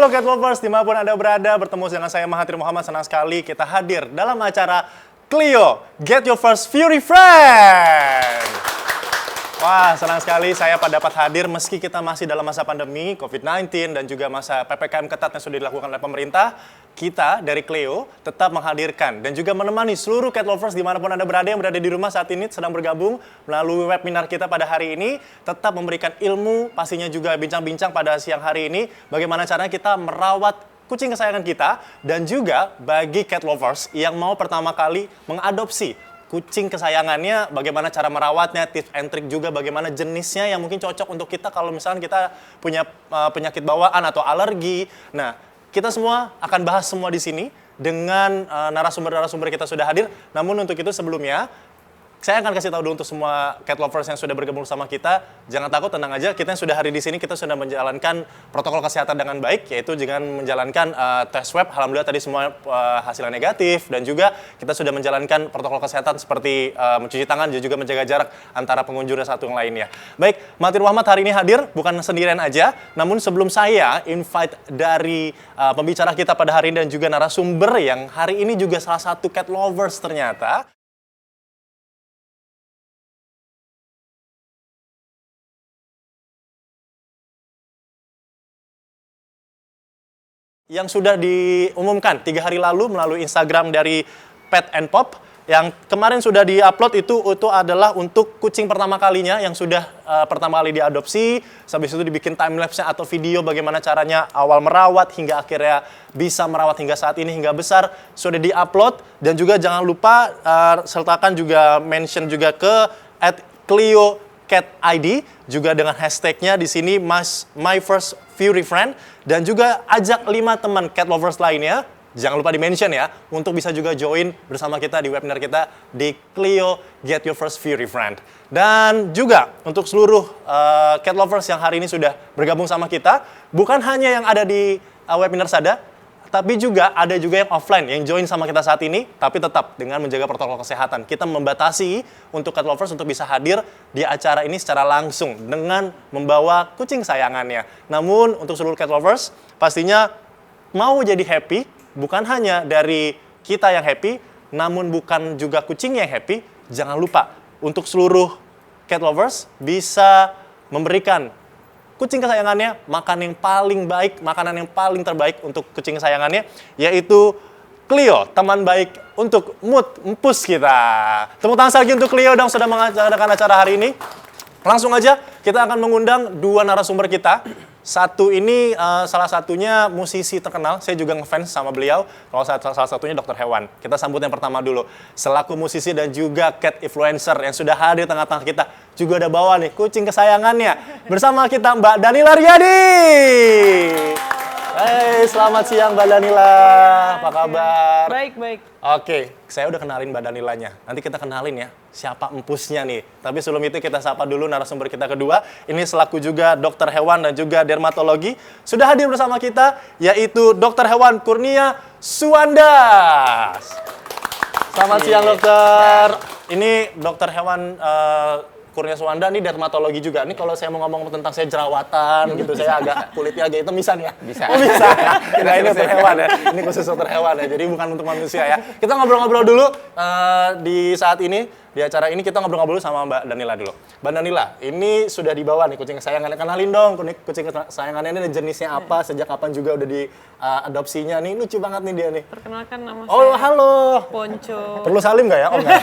Halo Cat Lovers, dimanapun Anda berada, bertemu dengan saya Mahathir Muhammad. Senang sekali kita hadir dalam acara Clio, Get Your First Fury Friend. Wah, senang sekali saya dapat hadir meski kita masih dalam masa pandemi COVID-19 dan juga masa PPKM ketat yang sudah dilakukan oleh pemerintah. Kita dari Clio tetap menghadirkan dan juga menemani seluruh Cat Lovers dimanapun Anda berada yang berada di rumah saat ini sedang bergabung melalui webinar kita pada hari ini. Tetap memberikan ilmu, pastinya juga bincang-bincang pada siang hari ini. Bagaimana caranya kita merawat kucing kesayangan kita dan juga bagi Cat Lovers yang mau pertama kali mengadopsi kucing kesayangannya, bagaimana cara merawatnya, tips and trick juga bagaimana jenisnya yang mungkin cocok untuk kita kalau misalnya kita punya penyakit bawaan atau alergi. Nah, kita semua akan bahas semua di sini dengan narasumber-narasumber kita sudah hadir. Namun untuk itu sebelumnya, saya akan kasih tahu dulu untuk semua Cat Lovers yang sudah bergabung sama kita. Jangan takut, tenang aja. Kita yang sudah hari di sini, kita sudah menjalankan protokol kesehatan dengan baik, yaitu dengan menjalankan tes swab. Alhamdulillah tadi semua hasilnya negatif. Dan juga kita sudah menjalankan protokol kesehatan seperti mencuci tangan dan juga menjaga jarak antara pengunjung dan satu yang lainnya. Baik, Mahathir Muhammad hari ini hadir, bukan sendirian aja. Namun sebelum saya invite dari pembicara kita pada hari ini dan juga narasumber yang hari ini juga salah satu Cat Lovers ternyata. Yang sudah diumumkan 3 hari lalu melalui Instagram dari Pet and Pop. Yang kemarin sudah di-upload itu adalah untuk kucing pertama kalinya yang sudah pertama kali diadopsi. Habis itu dibikin timelapse-nya atau video bagaimana caranya awal merawat hingga akhirnya bisa merawat hingga saat ini hingga besar. Sudah di-upload dan juga jangan lupa sertakan juga mention juga ke @ClioCatID juga dengan hashtagnya di sini My First Fury Friend dan juga ajak 5 teman Cat Lovers lainnya, jangan lupa di-mention ya, untuk bisa juga join bersama kita di webinar kita di Clio Get Your First Fury Friend. Dan juga untuk seluruh Cat Lovers yang hari ini sudah bergabung sama kita, bukan hanya yang ada di webinar saja, tapi juga ada juga yang offline yang join sama kita saat ini, tapi tetap dengan menjaga protokol kesehatan. Kita membatasi untuk Cat Lovers untuk bisa hadir di acara ini secara langsung dengan membawa kucing sayangannya. Namun untuk seluruh Cat Lovers, pastinya mau jadi happy, bukan hanya dari kita yang happy, namun bukan juga kucing yang happy. Jangan lupa untuk seluruh Cat Lovers bisa memberikan kucing kesayangannya makan yang paling baik, makanan yang paling terbaik untuk kucing kesayangannya, yaitu Clio, teman baik untuk mood empus kita. Tepuk tangan lagi untuk Clio dong sudah mengadakan acara hari ini. Langsung aja kita akan mengundang 2 narasumber kita. Satu ini salah satunya musisi terkenal, saya juga ngefans sama beliau. Kalau salah satunya Dr. Hewan. Kita sambut yang pertama dulu. Selaku musisi dan juga cat influencer yang sudah hadir di tengah-tengah kita. Juga ada bawa nih kucing kesayangannya. Bersama kita Mbak Danila Riyadi. Hai, selamat siang Mbak Danila. Apa kabar? Baik, baik. Oke, saya udah kenalin Mbak Danilanya. Nanti kita kenalin ya, siapa empusnya nih. Tapi sebelum itu kita sapa dulu narasumber kita kedua. Ini selaku juga dokter hewan dan juga dermatologi. Sudah hadir bersama kita, yaitu Dokter Hewan Kurnia Suwandas. Selamat siang dokter. Ini dokter hewan Kurnia Suwanda, ini dermatologi juga. Ini kalau saya mau ngomong tentang saya jerawatan gitu, saya agak kulitnya agak hitaman ya. Bisa. Oh bisa. Nah ini dokter hewan ya. Ini khusus dokter hewan ya. Jadi bukan untuk manusia ya. Kita ngobrol-ngobrol dulu di saat ini, di acara ini kita ngobrol-ngobrol sama Mbak Danila dulu. Mbak Danila, ini sudah dibawa nih kucing kesayangannya. Kenalin dong kucing kesayangannya ini jenisnya apa, sejak kapan juga udah diadopsinya. Nih lucu banget nih dia nih. Perkenalkan nama Oh saya halo. Ponco. Perlu salim nggak ya? Oh nggak.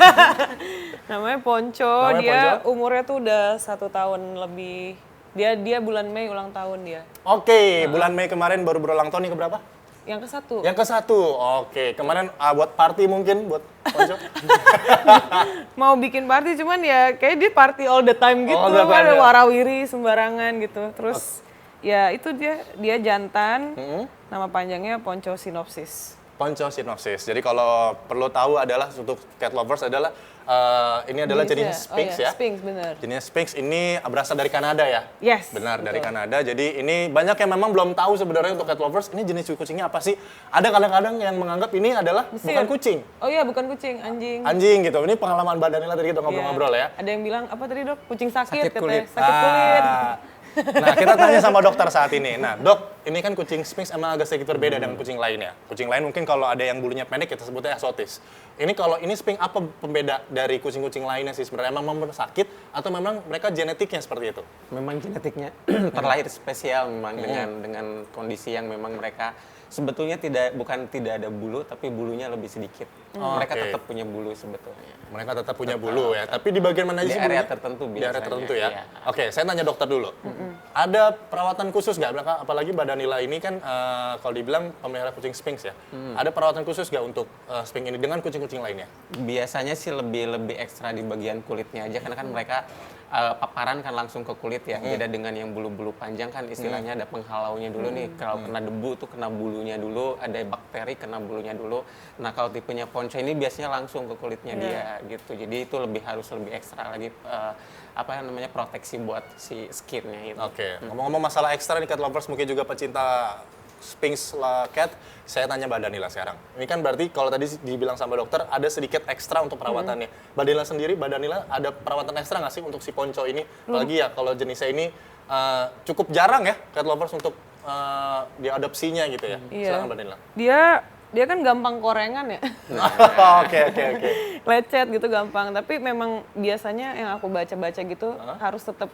Namanya Ponco. Namanya Dia Ponco? umurnya tuh udah 1 tahun lebih. Dia bulan Mei ulang tahun dia. Oke, bulan Mei kemarin baru berulang tahun nih keberapa? Yang ke-1. Yang ke-1. Oke, kemarin buat party mungkin buat Ponco. Mau bikin party cuman ya kayak dia party all the time gitu. All the time, Ada ya. warawiri sembarangan gitu. Terus ya itu dia jantan. Nama panjangnya Ponco sinopsis. Ponco sinopsis. Jadi kalau perlu tahu adalah untuk cat lovers adalah ini adalah jenis Sphinx ya. Sphinx benar. Jenis Sphinx ini berasal dari Kanada ya. Yes. Benar, betul. dari Kanada. Jadi ini banyak yang memang belum tahu sebenarnya untuk cat lovers ini jenis kucingnya apa sih. Ada kadang-kadang yang menganggap ini adalah bukan kucing. Oh iya, bukan kucing, anjing. Anjing gitu. Ini pengalaman Mbak Danila tadi kita ngobrol-ngobrol ya. Ada yang bilang apa tadi dok? Kucing sakit Sakit kulit. katanya. Sakit kulit. Nah, kita tanya sama dokter saat ini. Nah, dok, ini kan kucing Sphinx emang agak sedikit berbeda dengan kucing lainnya. Kucing lain mungkin kalau ada yang bulunya pendek kita sebutnya eksotis. Ini kalau ini Sphinx apa pembeda dari kucing-kucing lainnya sih sebenarnya? Emang sakit atau memang mereka genetiknya seperti itu? Memang genetiknya terlahir spesial memang dengan kondisi yang memang mereka sebetulnya tidak ada bulu tapi bulunya lebih sedikit. Mereka tetap punya bulu sebetulnya. Mereka tetap punya bulu ya, tapi di bagian mana aja Di sih area bulunya? tertentu Di area biasanya, tertentu ya. iya. Oke, saya tanya dokter dulu. Ada perawatan khusus nggak? Apalagi Mbak Danila ini kan kalau dibilang pemelihara kucing Sphinx ya. Ada perawatan khusus nggak untuk Sphinx ini dengan kucing-kucing lainnya? Biasanya sih lebih ekstra di bagian kulitnya aja karena kan mereka paparan kan langsung ke kulit ya. Beda dengan yang bulu-bulu panjang kan istilahnya ada penghalaunya dulu nih. Kalau kena debu tuh kena bulunya dulu, ada bakteri kena bulunya dulu. Nah, kalau tipenya ponco ini biasanya langsung ke kulitnya dia gitu. Jadi itu harus lebih ekstra lagi proteksi buat si skinnya itu. Oke, ngomong-ngomong masalah ekstra nih cat lovers, mungkin juga pecinta Sphinx cat, saya tanya Mbak Danila sekarang. Ini kan berarti kalau tadi dibilang sama dokter ada sedikit ekstra untuk perawatannya. Mbak Danila sendiri, Mbak Danila ada perawatan ekstra nggak sih untuk si ponco ini? Apalagi ya kalau jenisnya ini cukup jarang ya cat lovers untuk diadopsinya gitu ya. Silakan Mbak Danila. Dia kan gampang korengan ya. Oke. Lecet gitu gampang, tapi memang biasanya yang aku baca-baca gitu harus tetap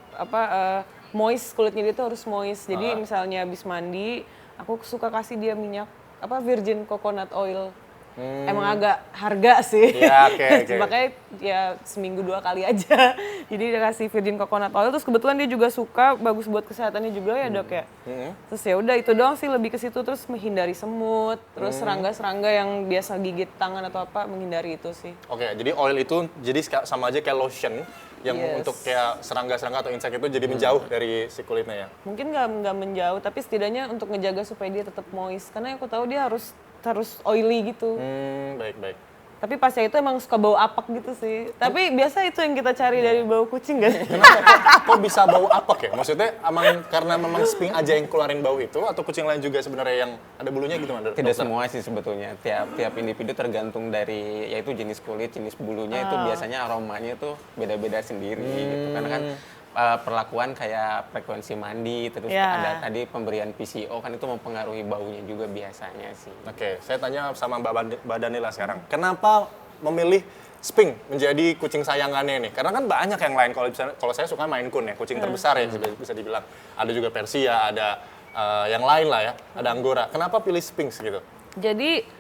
moist, kulitnya dia tuh harus moist. Jadi misalnya habis mandi, aku suka kasih dia minyak virgin coconut oil. Emang agak harga sih. Ya, oke. Makanya ya seminggu 2 kali aja. Jadi dia kasih virgin coconut oil, terus kebetulan dia juga suka, bagus buat kesehatannya juga ya dok ya. Terus ya udah itu doang sih, lebih ke situ, terus menghindari semut, terus serangga-serangga yang biasa gigit tangan atau apa, menghindari itu sih. Oke, jadi oil itu jadi sama aja kayak lotion yang untuk kayak serangga-serangga atau insek itu jadi menjauh dari si kulitnya ya. Mungkin nggak menjauh, tapi setidaknya untuk ngejaga supaya dia tetap moist. Karena aku tahu dia harus oily gitu. Baik. Tapi pasnya itu emang suka bau apak gitu sih. Tapi biasa itu yang kita cari dari bau kucing kan? Kok bisa bau apak ya? Maksudnya karena memang Sphinx aja yang keluarin bau itu atau kucing lain juga sebenarnya yang ada bulunya gitu Mas? Tidak semua sih sebetulnya. Tiap individu tergantung dari yaitu jenis kulit, jenis bulunya itu biasanya aromanya tuh beda-beda sendiri gitu. Karena kan perlakuan kayak frekuensi mandi, terus ada tadi pemberian PCO kan itu mempengaruhi baunya juga biasanya sih. Oke, saya tanya sama Mbak Danila sekarang. Kenapa memilih Sphinx menjadi kucing sayangannya nih? Karena kan banyak yang lain. Kalau saya suka Maine Coon ya, kucing terbesar ya bisa dibilang. Ada juga Persia, ada yang lain lah ya, ada Angora. Kenapa pilih Sphinx gitu? Jadi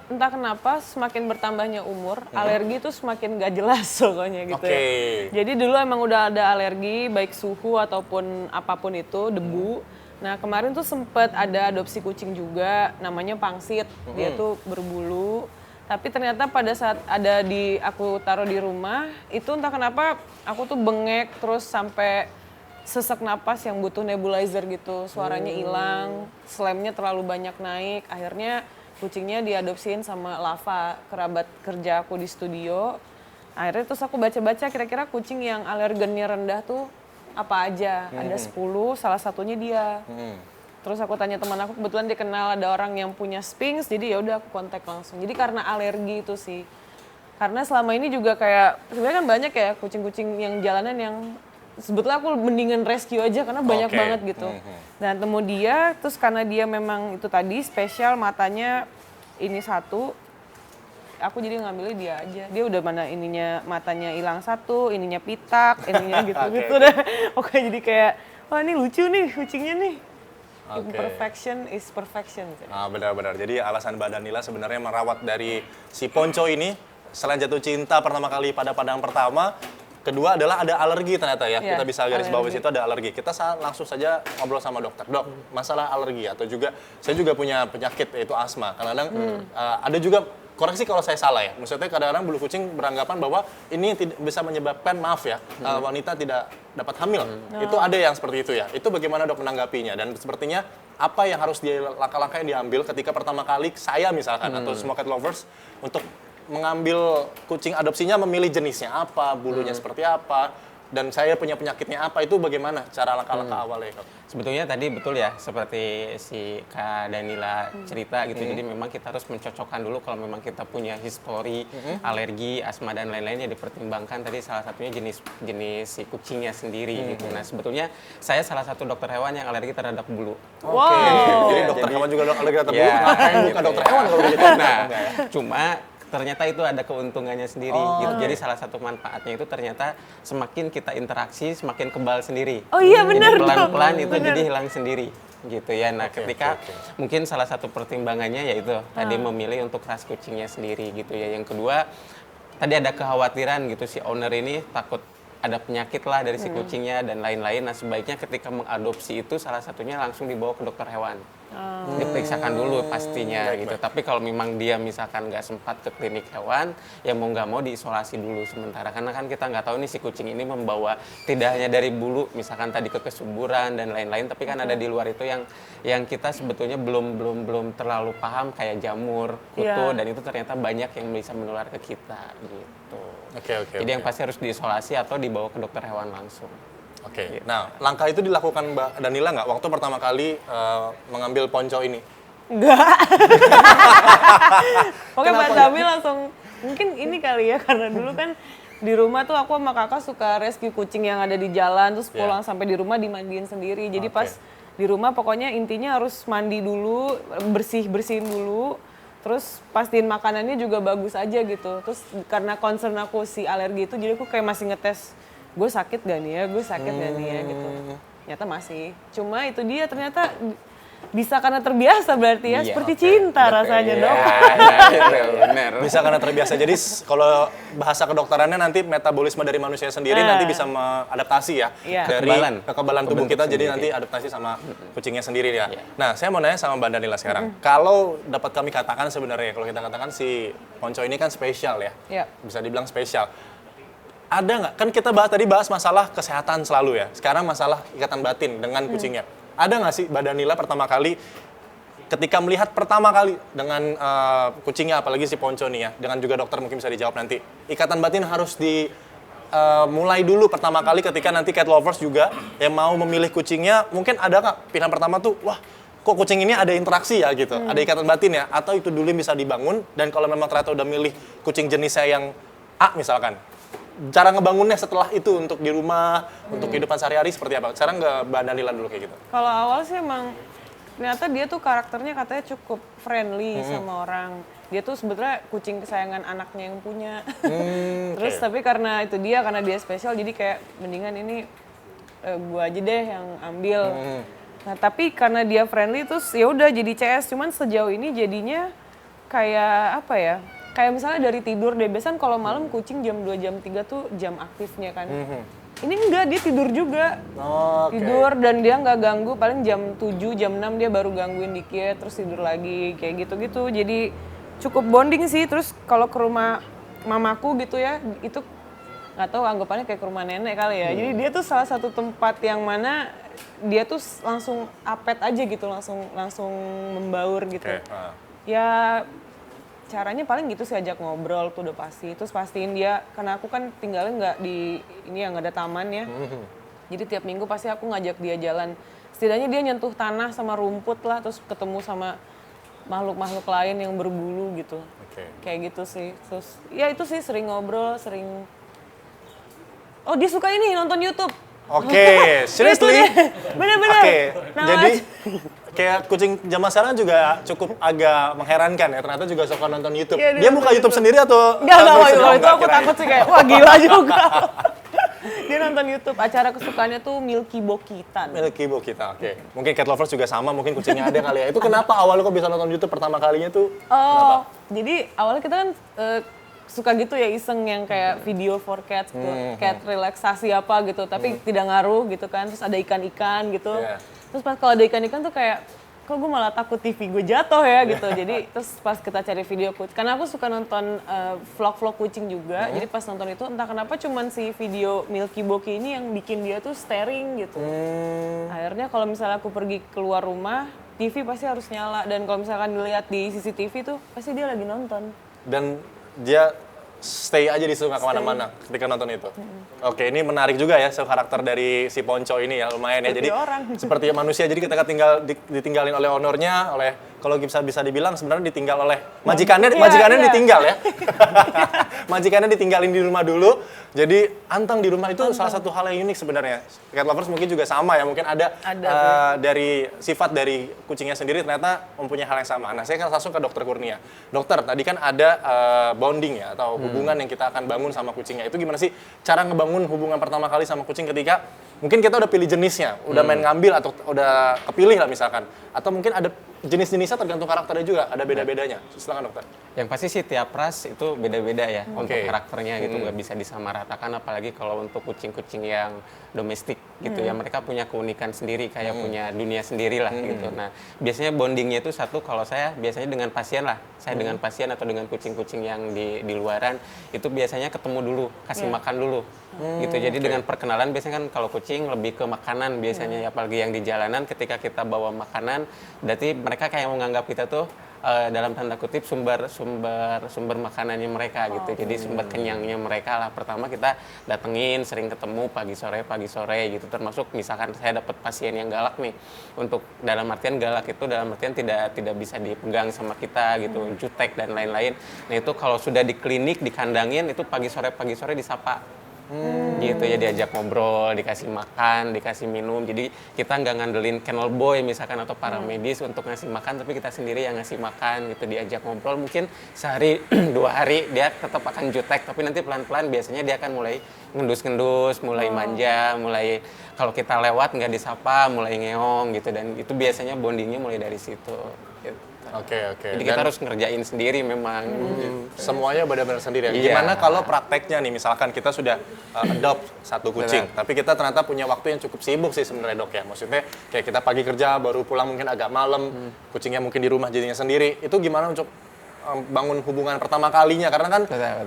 entah kenapa semakin bertambahnya umur, alergi tuh semakin gak jelas pokoknya gitu ya. Jadi dulu emang udah ada alergi, baik suhu ataupun apapun itu, debu. Nah kemarin tuh sempet ada adopsi kucing juga, namanya pangsit. Dia tuh berbulu. Tapi ternyata pada saat aku taruh di rumah, itu entah kenapa aku tuh bengek terus sampai sesak napas yang butuh nebulizer gitu. Suaranya hilang, slamnya terlalu banyak naik. Akhirnya kucingnya diadopsiin sama Lava, kerabat kerja aku di studio. Akhirnya terus aku baca-baca kira-kira kucing yang alergennya rendah tuh apa aja. Ada 10, salah satunya dia. Terus aku tanya teman aku, kebetulan dia kenal ada orang yang punya Sphinx, jadi ya udah aku kontak langsung. Jadi karena alergi itu sih. Karena selama ini juga kayak, sebenarnya kan banyak ya kucing-kucing yang jalanan yang sebetulnya aku mendingan rescue aja karena banyak banget gitu. Dan temu dia, terus karena dia memang itu tadi spesial matanya ini satu, aku jadi ngambilnya dia aja. Dia udah mana matanya hilang satu, ininya pitak, ininya gitu-gitu deh. Oke jadi kayak, wah ini lucu nih kucingnya nih. Imperfection is perfection. Benar-benar. Jadi alasan Mbak Danila sebenarnya merawat dari si ponco ini, selain jatuh cinta pertama kali pada pandangan pertama, kedua adalah ada alergi ternyata ya. Kita bisa garis bawah situ ada alergi. Kita langsung saja ngobrol sama dokter. Dok, masalah alergi atau juga saya juga punya penyakit yaitu asma. Kadang-kadang ada juga, koreksi kalau saya salah ya. Maksudnya kadang-kadang bulu kucing beranggapan bahwa ini bisa menyebabkan wanita tidak dapat hamil. Itu ada yang seperti itu ya. Itu bagaimana dok menanggapinya dan sepertinya apa yang harus langkah-langkah yang diambil ketika pertama kali saya misalkan atau semua cat lovers untuk mengambil kucing adopsinya, memilih jenisnya apa, bulunya seperti apa, dan saya punya penyakitnya apa, itu bagaimana cara langkah-langkah awalnya Kak? Sebetulnya tadi betul ya, seperti si Kak Danila cerita gitu. Jadi memang kita harus mencocokkan dulu kalau memang kita punya histori alergi, asma dan lain-lain, ya dipertimbangkan tadi salah satunya jenis si kucingnya sendiri gitu. Nah sebetulnya saya salah satu dokter hewan yang alergi terhadap bulu. Jadi dokter hewan juga alergi terhadap bulu, ngapain bukan dokter hewan kalau begitu? Nah, cuma ternyata itu ada keuntungannya sendiri gitu. Jadi salah satu manfaatnya itu ternyata semakin kita interaksi semakin kebal sendiri. Oh iya benar. Jadi pelan-pelan itu jadi hilang sendiri gitu ya. Nah, ketika mungkin salah satu pertimbangannya yaitu tadi memilih untuk ras kucingnya sendiri gitu ya. Yang kedua, tadi ada kekhawatiran gitu si owner ini takut ada penyakit lah dari si kucingnya dan lain-lain. Nah, sebaiknya ketika mengadopsi itu salah satunya langsung dibawa ke dokter hewan. Diperiksakan dulu pastinya gitu. Tapi kalau memang dia misalkan nggak sempat ke klinik hewan, ya mau nggak mau diisolasi dulu sementara. Karena kan kita nggak tahu nih si kucing ini membawa tidak hanya dari bulu, misalkan tadi ke kesuburan dan lain-lain. Tapi kan ada di luar itu yang kita sebetulnya belum terlalu paham kayak jamur, kutu, dan itu ternyata banyak yang bisa menular ke kita gitu. Jadi yang pasti harus diisolasi atau dibawa ke dokter hewan langsung. Nah, langkah itu dilakukan Mbak Danila nggak waktu pertama kali mengambil ponco ini? Enggak. Oke, Mbak Sami langsung, mungkin ini kali ya, karena dulu kan di rumah tuh aku sama kakak suka rescue kucing yang ada di jalan, terus pulang sampai di rumah dimandiin sendiri. Jadi pas di rumah pokoknya intinya harus mandi dulu, bersihin dulu, terus pastiin makanannya juga bagus aja gitu. Terus karena concern aku si alergi itu, jadi aku kayak masih ngetes, gue sakit gak nih ya, gitu. Ternyata masih. Cuma itu dia ternyata bisa karena terbiasa berarti ya, seperti cinta rasanya dok. Benar. Bisa karena terbiasa. Jadi kalau bahasa kedokterannya nanti metabolisme dari manusia sendiri nanti bisa mengadaptasi ya dari kekebalan tubuh kita. Jadi nanti adaptasi sama kucingnya sendiri ya. Nah, saya mau nanya sama Mbak Danila sekarang. Kalau dapat kami katakan sebenarnya, kalau kita katakan si ponco ini kan spesial ya. Bisa dibilang spesial. Ada nggak? Kan kita tadi bahas masalah kesehatan selalu ya. Sekarang masalah ikatan batin dengan kucingnya. Ada nggak sih Mbak Danila pertama kali ketika melihat pertama kali dengan kucingnya, apalagi si ponco nih ya, dengan juga dokter mungkin bisa dijawab nanti. Ikatan batin harus mulai dulu pertama kali ketika nanti cat lovers juga yang mau memilih kucingnya, mungkin ada nggak pilihan pertama tuh, wah kok kucing ini ada interaksi ya gitu, ada ikatan batin ya, atau itu dulu bisa dibangun, dan kalau memang ternyata udah milih kucing jenisnya yang A misalkan, cara ngebangunnya setelah itu untuk di rumah, untuk kehidupan sehari-hari seperti apa? Sekarang nggak Mbak Danila dulu kayak gitu. Kalau awal sih emang ternyata dia tuh karakternya katanya cukup friendly sama orang. Dia tuh sebetulnya kucing kesayangan anaknya yang punya. Terus tapi karena dia spesial, jadi kayak mendingan ini gua aja deh yang ambil. Nah tapi karena dia friendly terus ya udah jadi CS. Cuman sejauh ini jadinya kayak apa ya? Kayak misalnya dari tidur deh, biasanya kalau malam kucing jam 2, jam 3 tuh jam aktifnya kan. Ini enggak, dia tidur juga. Tidur dan dia nggak ganggu, paling jam 7, jam 6 dia baru gangguin dikit, terus tidur lagi, kayak gitu-gitu. Jadi cukup bonding sih, terus kalau ke rumah mamaku gitu ya, itu nggak tahu anggapannya kayak ke rumah nenek kali ya. Jadi dia tuh salah satu tempat yang mana dia tuh langsung apet aja gitu, langsung membaur gitu. Ya caranya paling gitu sih, ajak ngobrol tuh udah pasti. Terus pastiin dia, karena aku kan tinggalnya nggak di ini ya, nggak ada taman ya. Jadi tiap minggu pasti aku ngajak dia jalan. Setidaknya dia nyentuh tanah sama rumput lah, terus ketemu sama makhluk-makhluk lain yang berbulu gitu. Kayak gitu sih. Terus ya itu sih sering ngobrol, sering. Oh dia suka ini nonton YouTube. Seriously? Bener-bener. Jadi kayak kucing zaman sekarang juga cukup agak mengherankan ya, ternyata juga suka nonton YouTube. Dia buka YouTube sendiri atau? Enggak, itu aku takut sih kayak, wah gila juga. Dia nonton YouTube, acara kesukaannya tuh Milky Bokitan. Mungkin cat lovers juga sama, mungkin kucingnya ada kali ya. Itu kenapa awalnya kok bisa nonton YouTube pertama kalinya tuh? Kenapa? Jadi awalnya kita kan suka gitu ya, iseng yang kayak video for cats gitu, cat relaksasi apa gitu, tapi tidak ngaruh gitu kan. Terus ada ikan-ikan gitu. Terus pas kalau ada ikan-ikan tuh kayak, kok gue malah takut TV gue jatuh ya gitu. Jadi terus pas kita cari video kucing, karena aku suka nonton vlog-vlog kucing juga. Jadi pas nonton itu entah kenapa cuman si video Milky Boki ini yang bikin dia tuh staring gitu. Akhirnya kalau misalnya aku pergi keluar rumah, TV pasti harus nyala. Dan kalau misalkan dilihat di CCTV tuh, pasti dia lagi nonton. Dan dia stay aja di situ nggak kemana-mana ketika nonton itu. Oke, ini menarik juga ya karakter dari si Ponco ini ya, lumayan ya. Jadi seperti manusia, jadi ketika ditinggalin oleh ownernya, oleh kalau bisa dibilang sebenarnya ditinggal oleh majikannya, ditinggal ya. Majikannya ditinggalin di rumah dulu. Jadi anteng di rumah itu salah satu hal yang unik sebenarnya. Cat lovers mungkin juga sama ya, mungkin ada dari sifat dari kucingnya sendiri ternyata mempunyai hal yang sama. Nah, saya akan langsung ke Dokter Kurnia. Dokter, tadi kan ada bonding ya atau hubungan yang kita akan bangun sama kucingnya. Itu gimana sih cara ngebangun hubungan pertama kali sama kucing ketika mungkin kita udah pilih jenisnya, udah main ngambil atau udah kepilih lah misalkan. Atau mungkin ada jenis-jenisnya tergantung karakternya juga, ada beda-bedanya. Silakan dokter. Yang pasti sih tiap ras itu beda-beda ya untuk karakternya gitu, nggak bisa disamaratakan, apalagi kalau untuk kucing-kucing yang domestik gitu ya, mereka punya keunikan sendiri, kayak punya dunia sendiri lah gitu. Nah, biasanya bondingnya itu satu, kalau saya biasanya dengan pasien lah, saya dengan pasien atau dengan kucing-kucing yang di luaran, itu biasanya ketemu dulu, kasih makan dulu. Gitu. Jadi dengan perkenalan biasanya kan kalau kucing lebih ke makanan biasanya ya, apalagi yang di jalanan ketika kita bawa makanan, berarti mereka kayak menganggap kita tuh dalam tanda kutip sumber makanannya mereka gitu. Jadi sumber kenyangnya mereka lah. Pertama kita datengin, sering ketemu pagi sore gitu. Termasuk misalkan saya dapat pasien yang galak nih. Untuk dalam artian galak itu dalam artian tidak bisa dipegang sama kita gitu, jutek dan lain-lain. Nah, itu kalau sudah di klinik dikandangin itu pagi sore disapa. Gitu ya, diajak ngobrol, dikasih makan, dikasih minum. Jadi kita nggak ngandelin kennel boy misalkan atau paramedis untuk ngasih makan, tapi kita sendiri yang ngasih makan gitu, diajak ngobrol. Mungkin sehari 2 hari dia tetap akan jutek, tapi nanti pelan-pelan biasanya dia akan mulai ngendus-ngendus, mulai manja, mulai kalau kita lewat nggak disapa, mulai ngeong gitu, dan itu biasanya bondingnya mulai dari situ. Gitu. Oke. Jadi kita harus ngerjain sendiri memang. Semuanya benar-benar sendiri. Iya. Gimana kalau prakteknya nih, misalkan kita sudah adopt satu kucing, tapi kita ternyata punya waktu yang cukup sibuk sih sebenarnya dok ya. Maksudnya kayak kita pagi kerja, baru pulang mungkin agak malam, kucingnya mungkin di rumah jadinya sendiri. Itu gimana untuk bangun hubungan pertama kalinya? Karena kan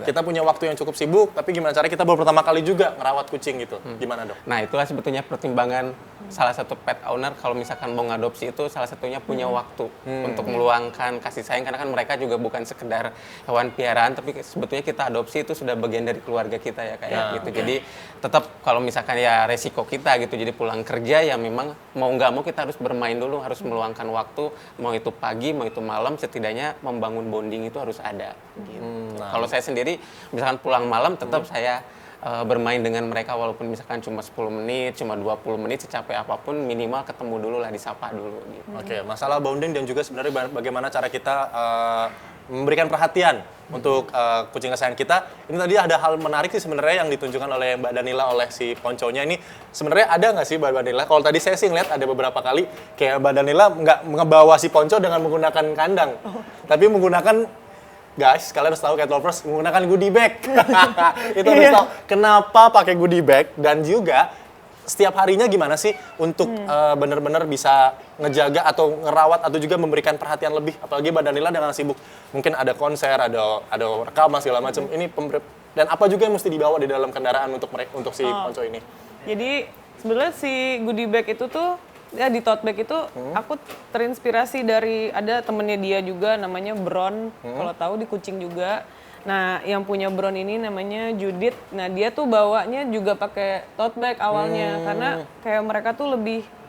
kita punya waktu yang cukup sibuk, tapi gimana cara kita baru pertama kali juga ngerawat kucing gitu? Gimana dok? Nah, itulah sebetulnya pertimbangan salah satu pet owner kalau misalkan mau ngadopsi itu salah satunya punya waktu untuk meluangkan kasih sayang, karena kan mereka juga bukan sekedar hewan piaraan, tapi sebetulnya kita adopsi itu sudah bagian dari keluarga kita ya kayak gitu. Jadi tetap kalau misalkan ya resiko kita gitu, jadi pulang kerja ya memang mau nggak mau kita harus bermain dulu, harus meluangkan waktu, mau itu pagi mau itu malam, setidaknya membangun bonding itu harus ada gitu. Kalau saya sendiri misalkan pulang malam tetap saya bermain dengan mereka walaupun misalkan cuma 10 menit, cuma 20 menit, secapek apapun minimal ketemu dulu lah, disapa dulu gitu. Oke, masalah bonding dan juga sebenarnya bagaimana cara kita memberikan perhatian untuk kucing kesayangan kita. Ini tadi ada hal menarik sih sebenarnya yang ditunjukkan oleh Mbak Danila oleh si Ponconya ini. Sebenarnya ada nggak sih Mbak Danila? Kalau tadi saya sih ngeliat ada beberapa kali kayak Mbak Danila nggak ngebawa si Ponco dengan menggunakan kandang, tapi menggunakan, guys, kalian harus tahu cat lovers menggunakan goodie bag. Itu harus tahu kenapa pakai goodie bag, dan juga setiap harinya gimana sih untuk benar-benar bisa ngejaga atau ngerawat atau juga memberikan perhatian lebih, apalagi Mbak Danila dengan sibuk mungkin ada konser, ada rekaman segala macam. Ini dan apa juga yang mesti dibawa di dalam kendaraan untuk si Ponco ini? Jadi sebenarnya si goodie bag itu tuh ya di tote bag itu aku terinspirasi dari ada temennya dia juga namanya Bron, kalau tahu di kucing juga. Nah, yang punya Bron ini namanya Judith. Nah, dia tuh bawanya juga pakai tote bag awalnya karena kayak mereka tuh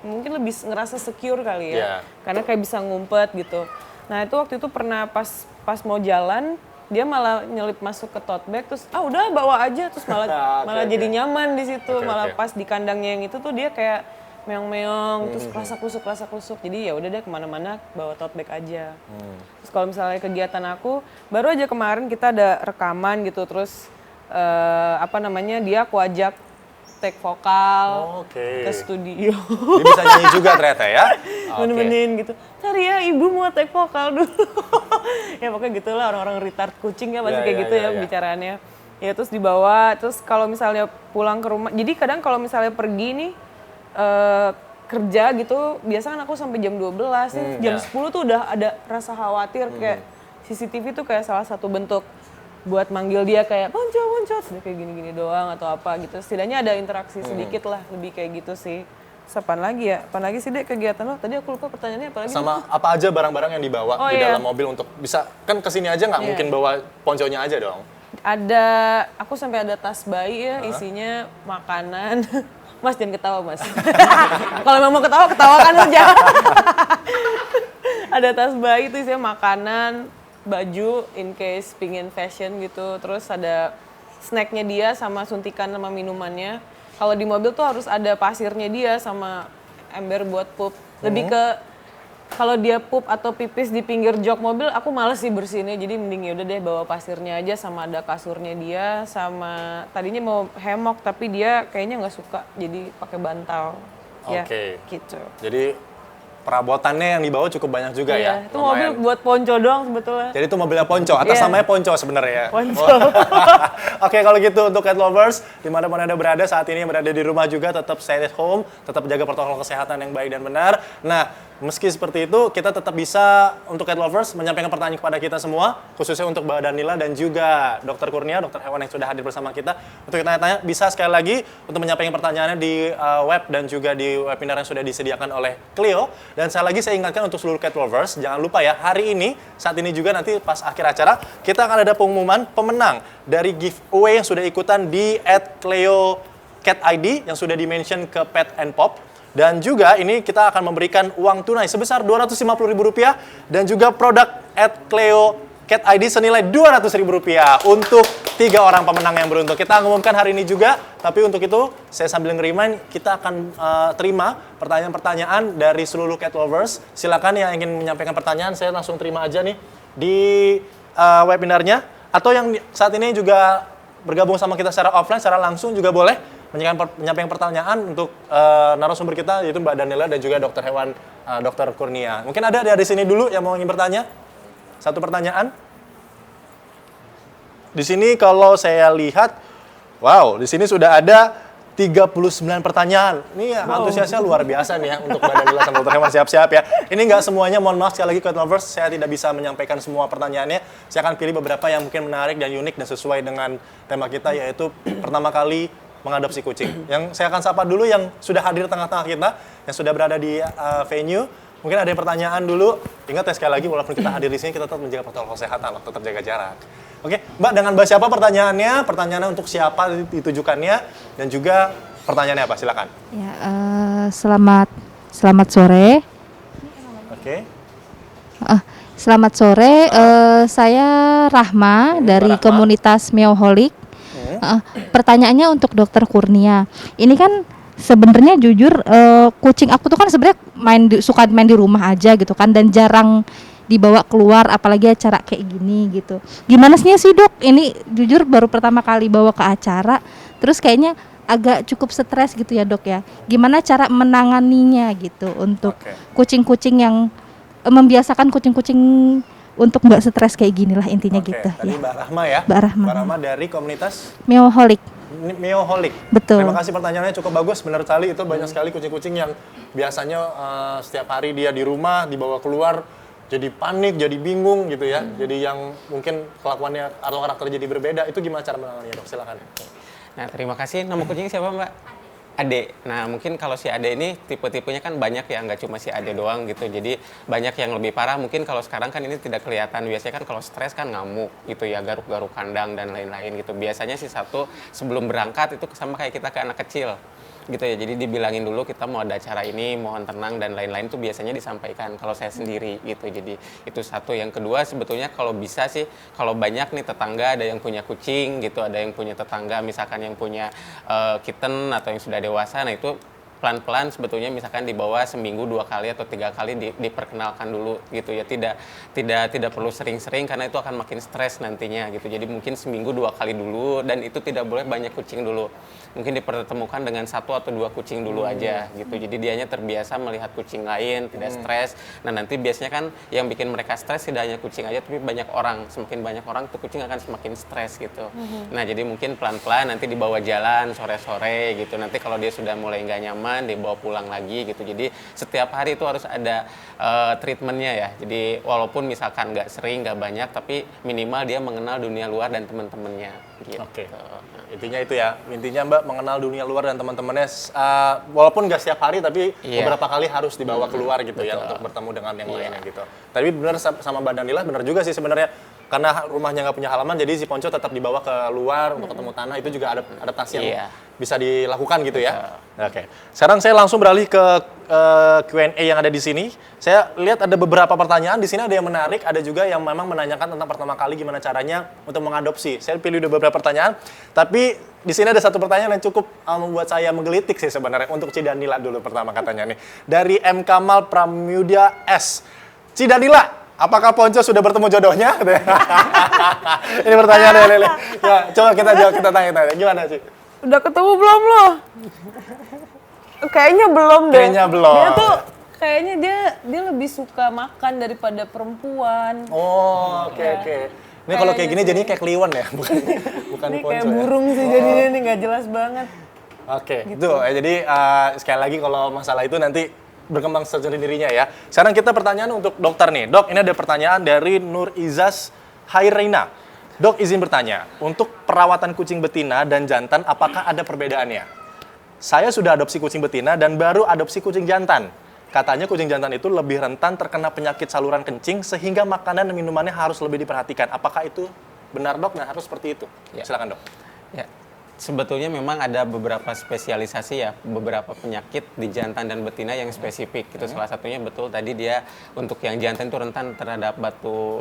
mungkin lebih ngerasa secure kali ya. Karena kayak bisa ngumpet gitu. Nah, itu waktu itu pernah pas mau jalan dia malah nyelip masuk ke tote bag, terus udah bawa aja, terus malah jadi nyaman di situ. Malah pas di kandangnya yang itu tuh dia kayak meong-meong, terus kerasa kusuk. Jadi ya udah deh kemana-mana bawa tote bag aja. Terus kalau misalnya kegiatan aku, baru aja kemarin kita ada rekaman gitu, terus dia aku ajak take vokal ke studio. Dia bisa nyanyi juga ternyata ya? Menemenin gitu. Cari ya ibu mau take vokal dulu. Ya pokoknya gitulah, orang-orang retard kucing ya pasti kayak gitu ya bicaraannya. Ya terus dibawa, terus kalau misalnya pulang ke rumah, jadi kadang kalau misalnya pergi nih, kerja gitu, biasa kan aku sampai jam 12, jam 10 tuh udah ada rasa khawatir, kayak CCTV tuh kayak salah satu bentuk buat manggil dia kayak Ponco, udah kayak gini-gini doang atau apa gitu. Setidaknya ada interaksi sedikit lah, lebih kayak gitu sih. Apaan lagi sih Dek kegiatan lo? Tadi aku lupa pertanyaannya apa lagi? Sama apa aja barang-barang yang dibawa di dalam mobil untuk bisa, kan kesini aja nggak mungkin bawa ponconya aja dong. Aku sampai ada tas bayi ya, isinya makanan. Mas jangan ketawa Mas. Kalau memang mau ketawa, ketawakan aja. Ada tas bayi itu isinya makanan, baju in case pingin fashion gitu. Terus ada snacknya dia sama suntikan sama minumannya. Kalau di mobil tuh harus ada pasirnya dia sama ember buat pup. Lebih ke kalau dia pup atau pipis di pinggir jok mobil, aku males sih bersihinnya. Jadi mending yaudah deh bawa pasirnya aja sama ada kasurnya dia. Sama tadinya mau hemok tapi dia kayaknya nggak suka. Jadi pakai bantal. Ya, gitu. Jadi perabotannya yang dibawa cukup banyak juga ya? Itu mobil buat ponco doang sebetulnya. Jadi itu mobilnya ponco, atas namanya ponco sebenarnya ya? Ponco. Oke, kalau gitu untuk cat lovers, dimanapun Anda berada saat ini, yang berada di rumah juga tetap stay at home, tetap jaga protokol kesehatan yang baik dan benar. Nah, meski seperti itu, kita tetap bisa untuk cat lovers menyampaikan pertanyaan kepada kita semua, khususnya untuk Mbak Danila dan juga Dr. Kurnia, dokter hewan yang sudah hadir bersama kita. Untuk kita tanya, bisa sekali lagi untuk menyampaikan pertanyaannya di web dan juga di webinar yang sudah disediakan oleh Clio. Dan saya ingatkan untuk seluruh cat lovers, jangan lupa ya, hari ini, saat ini juga nanti pas akhir acara, kita akan ada pengumuman pemenang dari giveaway yang sudah ikutan di @CleoCatID yang sudah di-mention ke Pet and Pop. Dan juga ini kita akan memberikan uang tunai sebesar Rp250.000 dan juga produk @CleoCatID senilai Rp200.000 untuk 3 orang pemenang yang beruntung. Kita umumkan hari ini juga, tapi untuk itu saya sambil nge-remind, kita akan terima pertanyaan-pertanyaan dari seluruh cat lovers. Silakan yang ingin menyampaikan pertanyaan, saya langsung terima aja nih di webinarnya. Atau yang saat ini juga bergabung sama kita secara offline, secara langsung juga boleh menyampaikan pertanyaan untuk narasumber kita, yaitu Mbak Danila dan juga dokter hewan Dr. Kurnia. Mungkin ada dari sini dulu yang mau ingin bertanya? Satu pertanyaan. Di sini kalau saya lihat, wow, di sini sudah ada 39 pertanyaan. Ini antusiasnya luar biasa nih ya untuk Mbak Danila sama dokter hewan, siap-siap ya. Ini nggak semuanya, mohon maaf sekali lagi cat lovers, saya tidak bisa menyampaikan semua pertanyaannya. Saya akan pilih beberapa yang mungkin menarik dan unik dan sesuai dengan tema kita, yaitu pertama kali mengadopsi kucing. Yang saya akan sapa dulu yang sudah hadir di tengah-tengah kita, yang sudah berada di venue. Mungkin ada yang pertanyaan dulu. Ingat ya, sekali lagi walaupun kita hadir di sini, kita tetap menjaga protokol kesehatan, tetap jaga jarak. Oke, Mbak, dengan Mbak siapa pertanyaannya? Pertanyaannya untuk siapa ditujukannya? Dan juga pertanyaannya apa? Silakan. Ya, selamat sore. Oke. Selamat sore. Saya Rahma dari Rahma. komunitas Meowholic. Pertanyaannya untuk Dokter Kurnia. Ini kan sebenarnya jujur kucing aku tuh kan sebenarnya suka main di rumah aja gitu kan, dan jarang dibawa keluar apalagi acara kayak gini gitu. Gimana sih Dok? Ini jujur baru pertama kali bawa ke acara, terus kayaknya agak cukup stres gitu ya Dok ya. Gimana cara menanganinya gitu untuk kucing-kucing yang membiasakan kucing-kucing untuk nggak stres kayak gini lah intinya gitu. Tadi ya. Mbak Rahma ya? Mbak Rahma. Mbak Rahma dari komunitas Meowholic. Meowholic. Betul. Terima kasih pertanyaannya cukup bagus. Benar sekali, itu banyak sekali kucing-kucing yang biasanya setiap hari dia di rumah, dibawa keluar, jadi panik, jadi bingung gitu ya. Jadi yang mungkin kelakuannya atau karakternya jadi berbeda. Itu gimana cara menanganinya Dok? Silakan. Nah, terima kasih. Nama kucingnya siapa, Mbak? Ade. Nah, mungkin kalau si Ade ini tipe-tipenya kan banyak ya, nggak cuma si Ade doang gitu. Jadi banyak yang lebih parah. Mungkin kalau sekarang kan ini tidak kelihatan. Biasanya kan kalau stres kan ngamuk gitu ya, garuk-garuk kandang dan lain-lain gitu. Biasanya sih satu sebelum berangkat itu sama kayak kita ke anak kecil gitu ya. Jadi dibilangin dulu kita mau ada acara ini, mohon tenang dan lain-lain tuh biasanya disampaikan kalau saya sendiri gitu. Jadi itu satu. Yang kedua sebetulnya kalau bisa sih, kalau banyak nih tetangga ada yang punya kucing gitu, ada yang punya tetangga misalkan yang punya kitten atau yang sudah dewasa, nah itu pelan-pelan sebetulnya misalkan dibawa seminggu 2 kali atau 3 kali diperkenalkan dulu gitu ya, tidak perlu sering-sering karena itu akan makin stres nantinya gitu. Jadi mungkin seminggu 2 kali dulu, dan itu tidak boleh banyak kucing dulu, mungkin dipertemukan dengan 1 atau 2 kucing dulu aja gitu. Jadi dianya terbiasa melihat kucing lain, tidak stres. Nah nanti biasanya kan yang bikin mereka stres tidak hanya kucing aja tapi banyak orang, semakin banyak orang tuh kucing akan semakin stres gitu. Nah jadi mungkin pelan-pelan nanti dibawa jalan sore-sore gitu, nanti kalau dia sudah mulai nggak nyaman dibawa pulang lagi gitu. Jadi setiap hari itu harus ada treatmentnya ya. Jadi walaupun misalkan nggak sering, nggak banyak, tapi minimal dia mengenal dunia luar dan teman-temannya gitu. Oke. Intinya itu ya, intinya Mbak mengenal dunia luar dan teman-temannya, walaupun nggak setiap hari tapi beberapa kali harus dibawa keluar gitu ya, untuk bertemu dengan yang lainnya gitu. Tapi benar sama Mbak Danila, benar juga sih sebenarnya, karena rumahnya nggak punya halaman, jadi si Ponco tetap dibawa ke luar untuk ketemu tanah. Itu juga ada adaptasi yang bisa dilakukan gitu ya. Oke. Sekarang saya langsung beralih ke Q&A yang ada di sini. Saya lihat ada beberapa pertanyaan di sini, ada yang menarik, ada juga yang memang menanyakan tentang pertama kali gimana caranya untuk mengadopsi. Saya pilih beberapa pertanyaan, tapi di sini ada satu pertanyaan yang cukup membuat saya menggelitik sih sebenarnya. Untuk Cidanila dulu pertama katanya nih. Dari M. Kamal Pramudia S. Cidanila, apakah Ponco sudah bertemu jodohnya? Ini pertanyaannya, Lele. Ya, coba kita jawab, kita tanya-tanya. Gimana sih? Udah ketemu belum lo? Kayaknya belum deh. Kayaknya belum. Dia tuh kayaknya dia lebih suka makan daripada perempuan. Oh, oke. Ini kalau kayak gini jadinya kayak Kliwon ya, bukan Ini Ponco kayak ya? burung sih jadinya, ini nggak jelas banget. Oke, gitu. Jadi sekali lagi kalau masalah itu nanti berkembang sendirinya ya. Sekarang kita pertanyaan untuk dokter nih. Dok, ini ada pertanyaan dari Nur Izas Hairina. Dok, izin bertanya, untuk perawatan kucing betina dan jantan, apakah ada perbedaannya? Saya sudah adopsi kucing betina dan baru adopsi kucing jantan. Katanya kucing jantan itu lebih rentan terkena penyakit saluran kencing sehingga makanan dan minumannya harus lebih diperhatikan. Apakah itu benar, Dok? Nah, harus seperti itu. Ya. Silakan, Dok. Ya. Sebetulnya memang ada beberapa spesialisasi ya, beberapa penyakit di jantan dan betina yang spesifik. Itu salah satunya betul tadi dia untuk yang jantan itu rentan terhadap batu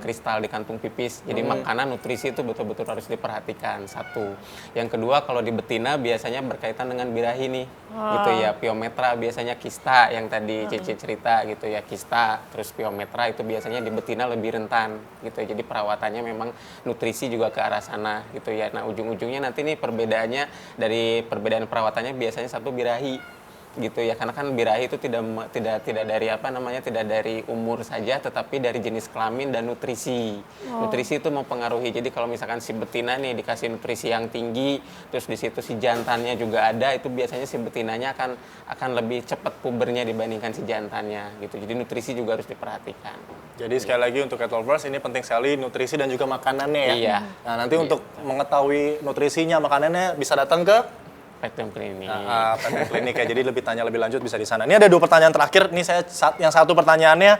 kristal di kantung pipis. Jadi makanan nutrisi itu betul-betul harus diperhatikan. Satu. Yang kedua kalau di betina biasanya berkaitan dengan birahi nih. Gitu ya, piometra biasanya kista yang tadi Cici cerita gitu ya, kista terus piometra itu biasanya di betina lebih rentan gitu. Jadi perawatannya memang nutrisi juga ke arah sana gitu ya. Nah, ujung-ujungnya nanti nih perbedaannya dari perbedaan perawatannya biasanya satu birahi gitu ya, karena kan birahi itu tidak dari tidak dari umur saja, tetapi dari jenis kelamin dan nutrisi. Nutrisi itu mempengaruhi. Jadi kalau misalkan si betina nih dikasih nutrisi yang tinggi, terus di situ si jantannya juga ada, itu biasanya si betinanya akan lebih cepat pubernya dibandingkan si jantannya gitu. Jadi nutrisi juga harus diperhatikan. Jadi sekali lagi untuk cat lovers ini penting sekali nutrisi dan juga makanannya ya. Iya. Nah, nanti untuk mengetahui nutrisinya, makanannya bisa datang ke Pet Clinic. Pet Clinic ya. Jadi tanya lebih lanjut bisa di sana. Ini ada 2 pertanyaan terakhir. Ini yang satu pertanyaannya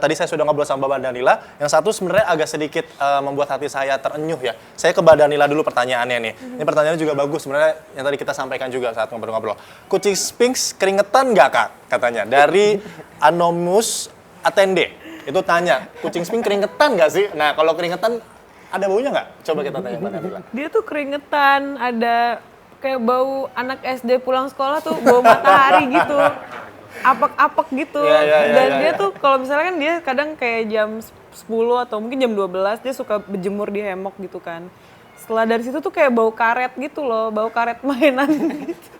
tadi saya sudah ngobrol sama Mbak Danila. Yang satu sebenarnya agak sedikit membuat hati saya terenyuh ya. Saya ke Mbak Danila dulu pertanyaannya nih. Ini pertanyaannya juga bagus sebenarnya yang tadi kita sampaikan juga saat ngobrol-ngobrol. Kucing Sphinx keringetan nggak, Kak? Katanya. Dari Anomus Atende. Itu tanya, kucing Sphinx keringetan nggak sih? Nah, kalau keringetan ada baunya nggak? Coba kita tanya Mbak Danila. Dia tuh keringetan, ada kayak bau anak SD pulang sekolah tuh, bau matahari gitu. Apek-apek gitu. Dan dia tuh kalau misalnya kan dia kadang kayak jam 10 atau mungkin jam 12 dia suka berjemur di hemok gitu kan. Setelah dari situ tuh kayak bau karet gitu loh, bau karet mainan gitu.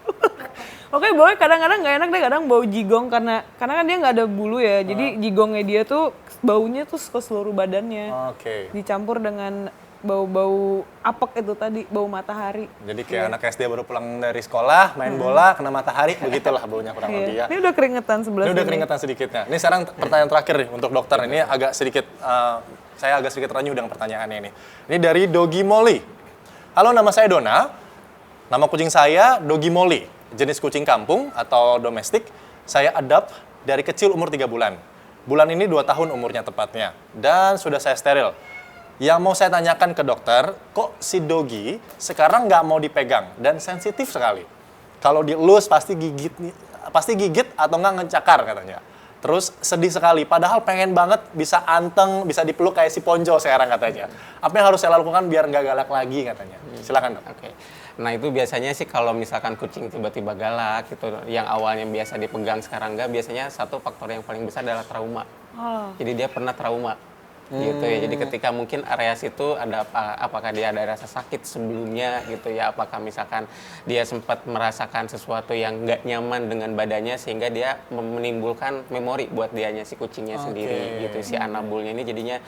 Oke, baunya kadang-kadang nggak enak deh, kadang bau jigong karena kan dia nggak ada bulu ya. Jadi jigongnya dia tuh baunya tuh ke seluruh badannya. Dicampur dengan bau-bau apek itu tadi, bau matahari. Jadi kayak anak SD baru pulang dari sekolah, main bola, kena matahari, begitulah baunya kurang lebih ya. Ini udah keringetan sebelah Ini udah keringetan sedikitnya. Ini sekarang pertanyaan terakhir nih untuk dokter. Ini agak sedikit, saya agak sedikit renyuh dengan pertanyaannya ini. Ini dari Doggy Molly. Halo, nama saya Dona. Nama kucing saya Doggy Molly. Jenis kucing kampung atau domestik. Saya adopt dari kecil umur 3 bulan. Bulan ini 2 tahun umurnya tepatnya. Dan sudah saya steril. Yang mau saya tanyakan ke dokter, kok si Doggy sekarang nggak mau dipegang dan sensitif sekali. Kalau dielus pasti gigit atau nggak ngecakar katanya. Terus sedih sekali, padahal pengen banget bisa anteng, bisa dipeluk kayak si Ponco sekarang katanya. Apa yang harus saya lakukan biar nggak galak lagi katanya? Silakan, Dok. Oke. Nah itu biasanya sih kalau misalkan kucing tiba-tiba galak gitu, yang awalnya biasa dipegang sekarang nggak, biasanya satu faktor yang paling besar adalah trauma. Jadi dia pernah trauma. Gitu ya. Jadi ketika mungkin area situ ada apakah dia ada rasa sakit sebelumnya gitu ya, apakah misalkan dia sempat merasakan sesuatu yang nggak nyaman dengan badannya sehingga dia menimbulkan memori buat dianya si kucingnya sendiri gitu. Si anabulnya ini jadinya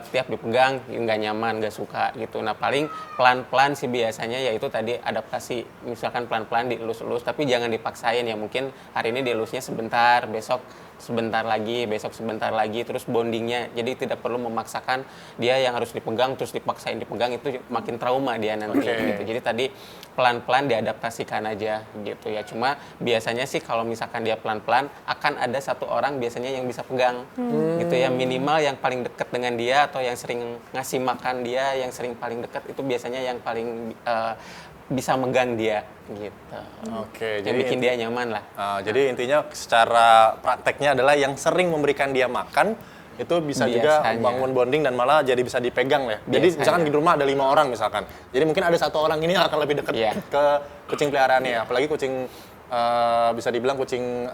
tiap dipegang nggak nyaman, nggak suka gitu. Nah paling pelan-pelan sih biasanya yaitu tadi adaptasi, misalkan pelan-pelan dielus-elus tapi jangan dipaksain ya, mungkin hari ini dielusnya sebentar, besok sebentar lagi, besok sebentar lagi, terus bondingnya. Jadi tidak perlu memaksakan dia yang harus dipegang, terus dipaksain dipegang, itu makin trauma dia nanti. Gitu. Jadi tadi pelan-pelan diadaptasikan aja gitu ya. Cuma biasanya sih kalau misalkan dia pelan-pelan, akan ada satu orang biasanya yang bisa pegang. Gitu ya, minimal yang paling dekat dengan dia atau yang sering ngasih makan dia, yang sering paling dekat itu biasanya yang paling bisa megang dia gitu. Oke, yang jadi bikin dia nyaman lah. Jadi intinya secara prakteknya adalah yang sering memberikan dia makan itu bisa juga Biasanya. bangun bonding dan malah jadi bisa dipegang ya. Jadi Biasanya. misalkan di rumah ada 5 orang misalkan. Jadi mungkin ada satu orang ini yang akan lebih dekat Iya. ke kucing peliharaannya. Apalagi kucing bisa dibilang kucing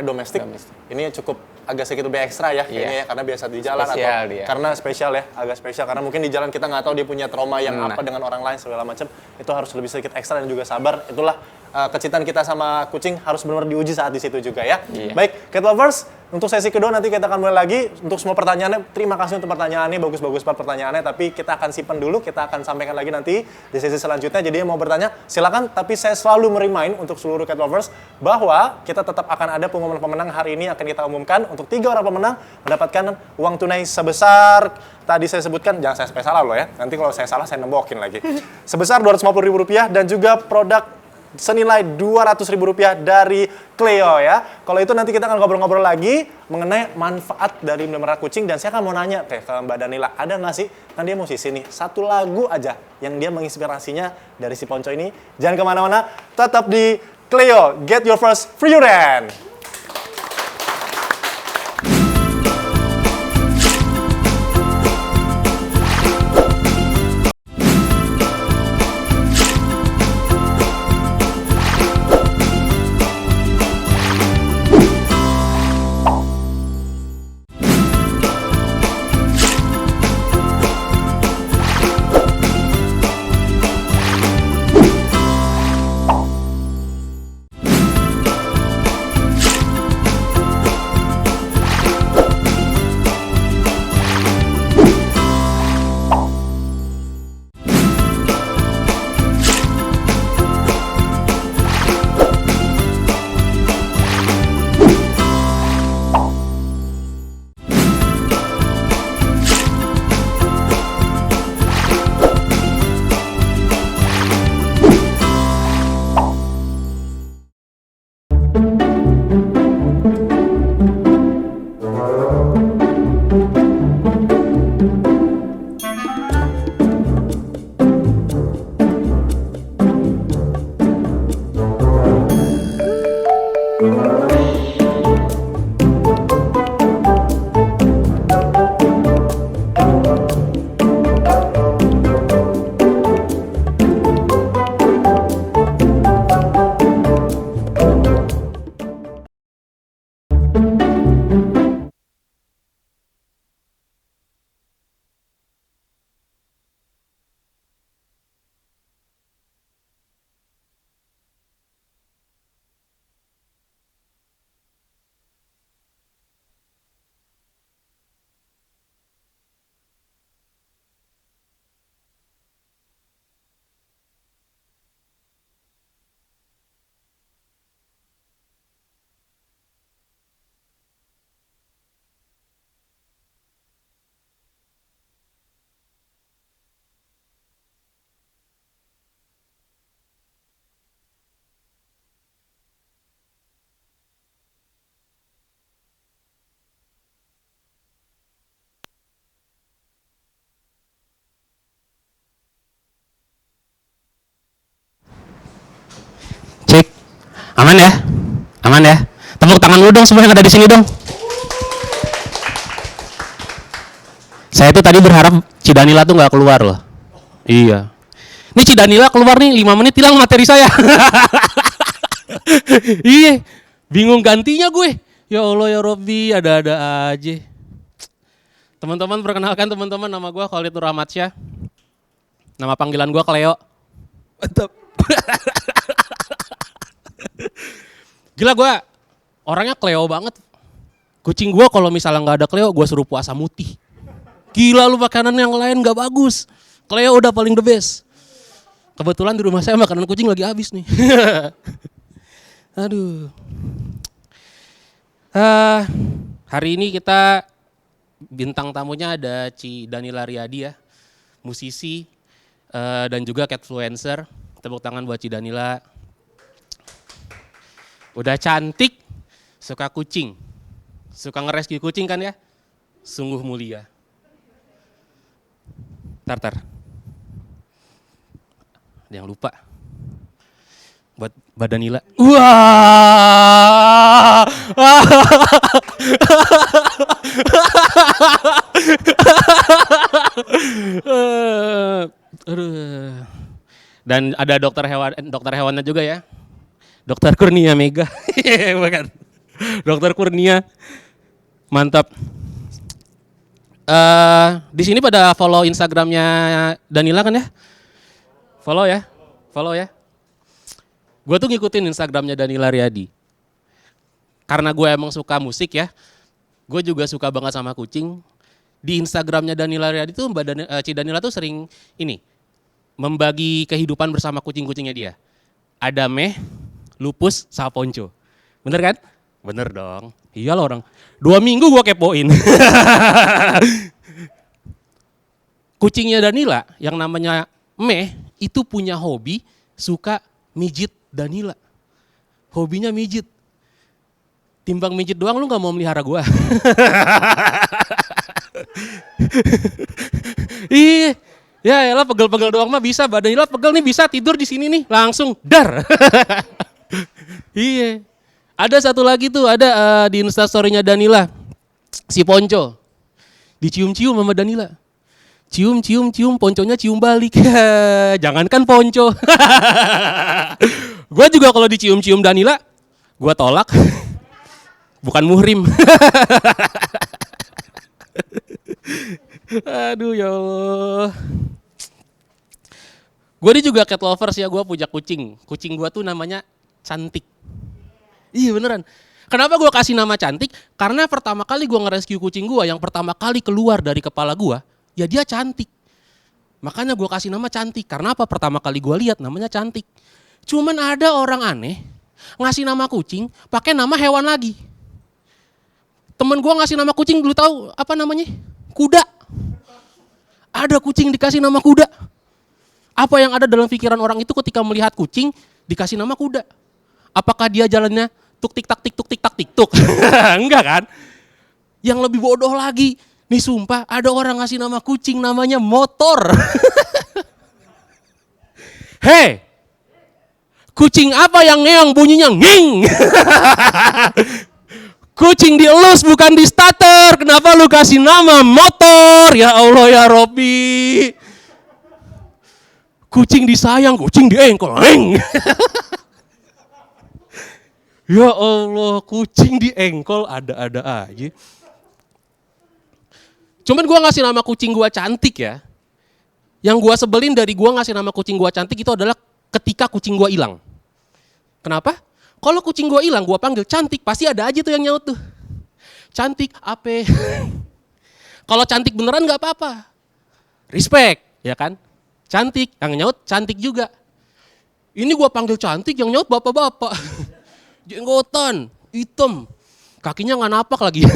domestik. Ini cukup agak sedikit lebih ekstra ya kayaknya ya, karena biasa di jalan Spesial atau dia. karena spesial ya, agak spesial karena mungkin di jalan kita nggak tahu dia punya trauma yang apa dengan orang lain segala macam. Itu harus lebih sedikit ekstra dan juga sabar. Itulah kecintaan kita sama kucing harus benar-benar diuji saat di situ juga ya. Iya. Baik, Cat Lovers, untuk sesi kedua nanti kita akan mulai lagi. Untuk semua pertanyaannya, terima kasih untuk pertanyaannya, bagus-bagus banget pertanyaannya, tapi kita akan simpan dulu, kita akan sampaikan lagi nanti di sesi selanjutnya. Jadi yang mau bertanya, silakan, tapi saya selalu merimain untuk seluruh Cat Lovers bahwa kita tetap akan ada pengumuman pemenang hari ini akan kita umumkan. Untuk 3 orang pemenang mendapatkan uang tunai sebesar, tadi saya sebutkan, jangan saya sampai salah loh ya, nanti kalau saya salah saya nembokin lagi. Sebesar Rp250.000 dan juga produk senilai Rp200.000 dari Cleo ya. Kalau itu nanti kita akan ngobrol-ngobrol lagi mengenai manfaat dari melihara kucing, dan saya akan mau nanya ke Mbak Danila, ada nggak sih, kan dia musisi nih, satu lagu aja yang dia menginspirasinya dari si Ponco ini. Jangan kemana-mana, tetap di Cleo, get your first free rent. Cek, aman ya? Aman ya? Tepuk tangan dulu dong semua yang ada di sini dong. Saya tuh tadi berharap Cidanila tuh nggak keluar loh. Iya. Ini Cidanila keluar nih 5 menit hilang materi saya. Iya, bingung gantinya gue. Ya Allah ya Robbi, ada-ada aja. Teman-teman perkenalkan teman-teman, nama gue Khalid Nur Ahmadsyah. Nama panggilan gue Cleo. Mantap. Gila, gue orangnya Cleo banget. Kucing gue kalau misalnya nggak ada Cleo, gue suruh puasa mutih. Gila lu, makanan yang lain nggak bagus. Cleo udah paling the best. Kebetulan di rumah saya makanan kucing lagi habis nih. Aduh. Hari ini kita bintang tamunya ada Ci Danila Riyadi ya, musisi dan juga catfluencer. Tepuk tangan buat Ci Danila. Udah cantik, suka kucing, suka ngerescue kucing kan ya? Sungguh mulia. Tar. Ada yang lupa. Buat Mbak Danila. Wah! Aduh. Dan ada dokter hewannya juga ya. Dokter Kurnia Mega. Bukan. Dokter Kurnia. Mantap. Di sini pada follow Instagramnya Danila kan ya? Follow ya. Gue tuh ngikutin Instagramnya Danila Riyadi. Karena gue emang suka musik ya. Gue juga suka banget sama kucing. Di Instagramnya Danila Riyadi tuh Ci Danila tuh sering ini membagi kehidupan bersama kucing-kucingnya dia. Ada Meh, Lupus, sama Ponco. Bener kan? Bener dong. Iyalah orang. 2 minggu gue kepoin. Kucingnya Danila yang namanya Meh itu punya hobi suka mijit Danila. Hobinya mijit. Timbang mijit doang lu gak mau melihara gua. Iya. Ya elah pegel-pegel doang mah bisa. Mbak Danila pegel nih bisa tidur di sini nih. Langsung dar. Iya. Ada satu lagi tuh ada di Instastory-nya Danila. Si Ponco. Dicium-cium sama Danila. Cium, ponconya cium balik. Jangankan ponco. Gue juga kalau dicium-cium Danila, gue tolak. Bukan muhrim. Aduh ya Allah. Gue ini juga cat lovers ya, gue punya kucing. Kucing gue tuh namanya Cantik. Iya beneran. Kenapa gue kasih nama Cantik? Karena pertama kali gue nge-rescue kucing gue, yang pertama kali keluar dari kepala gue, ya dia cantik. Makanya gue kasih nama Cantik. Karena apa? Pertama kali gue lihat namanya Cantik. Cuman ada orang aneh ngasih nama kucing pakai nama hewan lagi. Temen gue ngasih nama kucing dulu tahu apa namanya? Kuda. Ada kucing dikasih nama kuda. Apa yang ada dalam pikiran orang itu ketika melihat kucing dikasih nama kuda? Apakah dia jalannya tuk tik tak tik tuk tik tak tik tuk? Enggak kan? Yang lebih bodoh lagi. Nih sumpah ada orang ngasih nama kucing namanya Motor. Hei, kucing apa yang ngeong bunyinya nging? Kucing dielus bukan di starter. Kenapa lu kasih nama Motor? Ya Allah ya Robbi. Kucing disayang, kucing diengkol. Nging. Ya Allah, kucing diengkol ada-ada aja. Cuman gue ngasih nama kucing gue Cantik ya. Yang gue sebelin dari gue ngasih nama kucing gue Cantik itu adalah ketika kucing gue hilang. Kenapa? Kalau kucing gue hilang, gue panggil Cantik, pasti ada aja tuh yang nyaut tuh. Cantik, ape. Kalau Cantik beneran gak apa-apa. Respect, ya kan? Cantik, yang nyaut Cantik juga. Ini gue panggil Cantik, yang nyaut bapak-bapak. Jenggotan, hitam, kakinya gak napak lagi.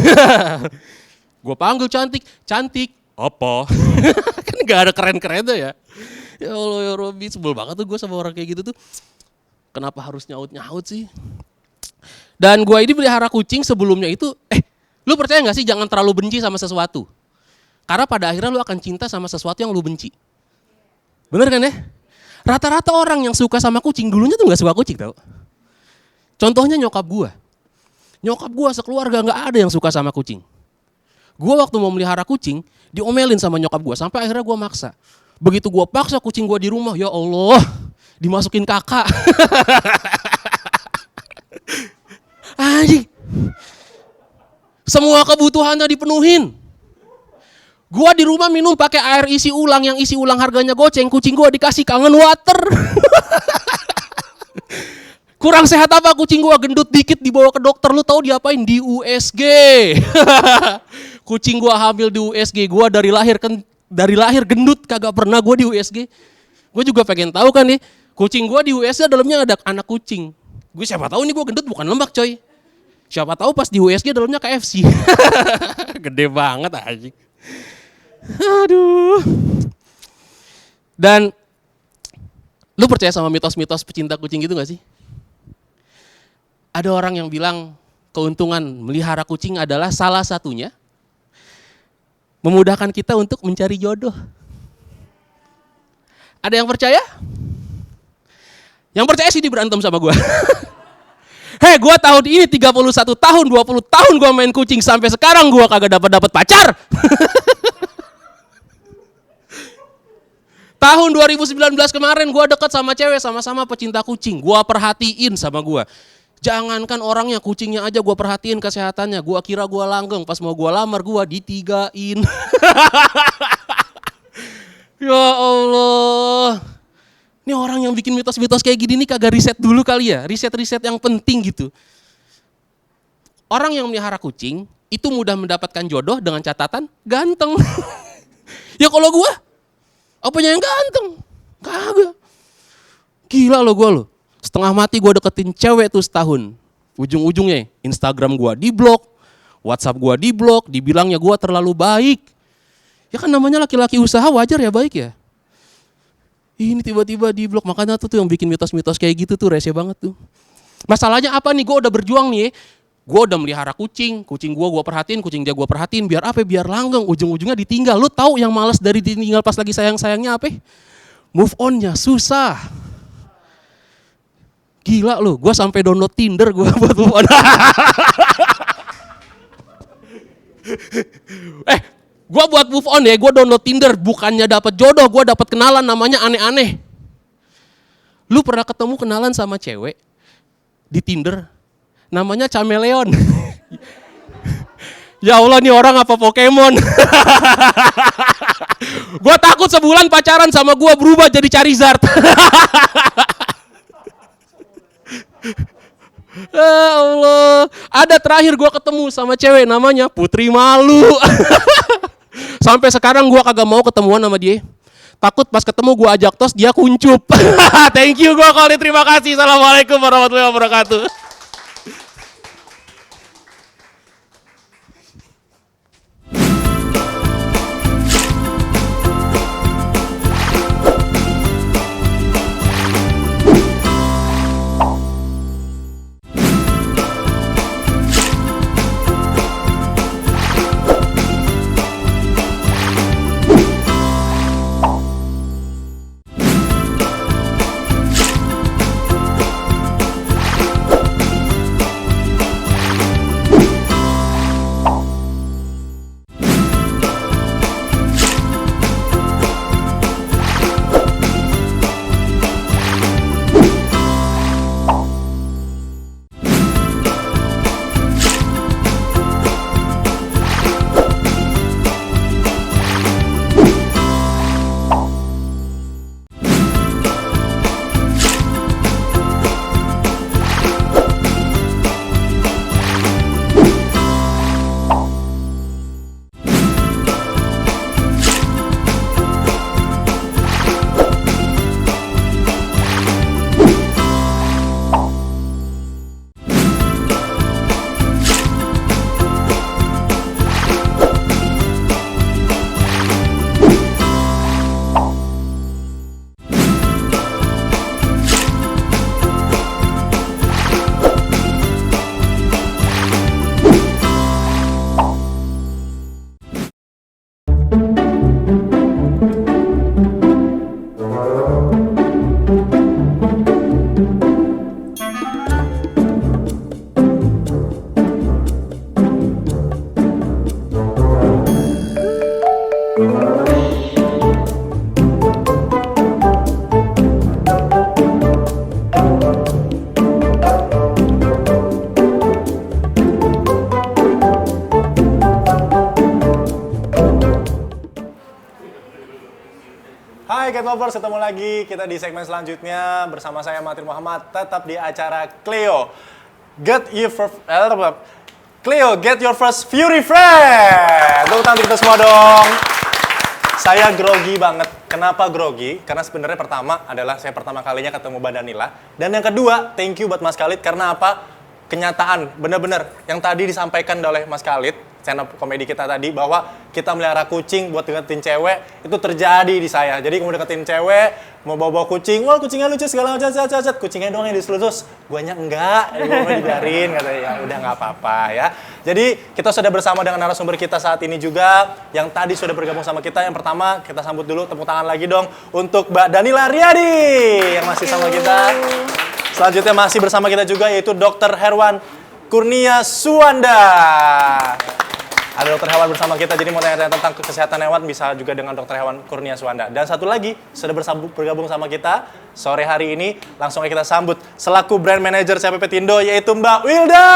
Gue panggil Cantik, Cantik, apa? Kan gak ada keren-keren tuh ya. Ya Allah ya Robbi, sebel banget tuh gue sama orang kayak gitu tuh. Kenapa harus nyaut-nyaut sih? Dan gue ini pelihara kucing sebelumnya itu, lu percaya gak sih jangan terlalu benci sama sesuatu? Karena pada akhirnya lu akan cinta sama sesuatu yang lu benci. Bener kan ya? Rata-rata orang yang suka sama kucing dulunya tuh gak suka kucing tau. Contohnya nyokap gue. Nyokap gue sekeluarga gak ada yang suka sama kucing. Gue waktu mau melihara kucing, diomelin sama nyokap gue, sampai akhirnya gue maksa. Begitu gue paksa kucing gue di rumah, ya Allah, dimasukin kakak. Anjing. Semua kebutuhannya dipenuhin. Gue di rumah minum pakai air isi ulang, yang isi ulang harganya goceng, kucing gue dikasih Kangen Water. Kurang sehat apa kucing gua, gendut dikit dibawa ke dokter, lu tahu diapain? Di USG. Kucing gua hamil di USG, gua dari lahir gendut, kagak pernah gua di USG. Gua juga pengen tahu kan nih, kucing gua di USG dalamnya ada anak kucing. Gue siapa tahu nih gua gendut bukan lemak coy. Siapa tahu pas di USG dalamnya KFC. Gede banget anjing. Aduh. Dan lu percaya sama mitos-mitos pecinta kucing gitu gak sih? Ada orang yang bilang keuntungan melihara kucing adalah salah satunya memudahkan kita untuk mencari jodoh. Ada yang percaya? Yang percaya sih dia berantem sama gue. Hei, gue tahun ini 31 tahun, 20 tahun gue main kucing, sampai sekarang gue kagak dapat pacar. Tahun 2019 kemarin gue deket sama cewek, sama-sama pecinta kucing. Gue perhatiin sama gue. Jangankan orangnya, kucingnya aja gue perhatiin kesehatannya. Gue kira gue langgeng, pas mau gue lamar gue ditigain. Ya Allah. Ini orang yang bikin mitos-mitos kayak gini nih kagak riset dulu kali ya. Riset-riset yang penting gitu. Orang yang melihara kucing itu mudah mendapatkan jodoh dengan catatan ganteng. Ya kalau gue, apanya yang ganteng? Kagak. Gila lo gue lo. Setengah mati gue deketin cewek tuh setahun. Ujung-ujungnya Instagram gue diblok, WhatsApp gue diblok, dibilangnya gue terlalu baik. Ya kan namanya laki-laki usaha, wajar ya baik ya. Ini tiba-tiba di blok, makanya tuh yang bikin mitos-mitos kayak gitu tuh rese banget tuh. Masalahnya apa nih, gue udah berjuang nih, gue udah melihara kucing gue perhatiin, kucing dia gue perhatiin, biar apa? Biar langgeng, ujung-ujungnya ditinggal. Lu tahu yang males dari ditinggal pas lagi sayang-sayangnya apa? Move on-nya susah. Gila lu, gue sampai download Tinder gue buat move on. Gue buat move on ya, gue download Tinder, bukannya dapat jodoh, gue dapat kenalan namanya aneh-aneh. Lu pernah ketemu kenalan sama cewek di Tinder, namanya Chameleon. Ya Allah, nih orang apa Pokemon? Gue takut sebulan pacaran sama gue berubah jadi Charizard. Ya Allah, ada terakhir gue ketemu sama cewek namanya Putri Malu. Sampai sekarang gue kagak mau ketemuan sama dia. Takut pas ketemu gue ajak tos, dia kuncup. Thank you gue Koli, terima kasih. Assalamualaikum warahmatullahi wabarakatuh. Hai Cat Lovers, ketemu lagi kita di segmen selanjutnya bersama saya Mahathir Muhammad, tetap di acara Cleo Get Your First Fury Friend. Tepuk tangan kita semua dong. Saya grogi banget. Kenapa grogi? Karena sebenarnya pertama adalah saya pertama kalinya ketemu Mbak Danila. Dan yang kedua, thank you buat Mas Khalid. Karena apa? kenyataan, bener-bener yang tadi disampaikan oleh Mas Khalid, stand up komedi kita tadi, bahwa kita melihara kucing buat deketin cewek, itu terjadi di saya. Jadi mau deketin cewek, mau bawa-bawa kucing, wah kucingnya lucu segala macam, kucingnya doang yang diselus, guanya enggak, gue mau dibiarin, katanya ya udah nggak apa-apa ya. Jadi kita sudah bersama dengan narasumber kita saat ini juga, yang tadi sudah bergabung sama kita. Yang pertama kita sambut dulu, tepuk tangan lagi dong untuk Mbak Danila Riyadi yang masih sama kita. Selanjutnya masih bersama kita juga yaitu Dr. Herwan Kurnia Suwanda. Ada Dr. Hewan bersama kita, jadi mau tanya-tanya tentang kesehatan hewan bisa juga dengan Dr. Hewan Kurnia Suwanda. Dan satu lagi sudah bergabung sama kita sore hari ini, langsung aja kita sambut selaku brand manager CPP Tindo yaitu Mbak Wilda.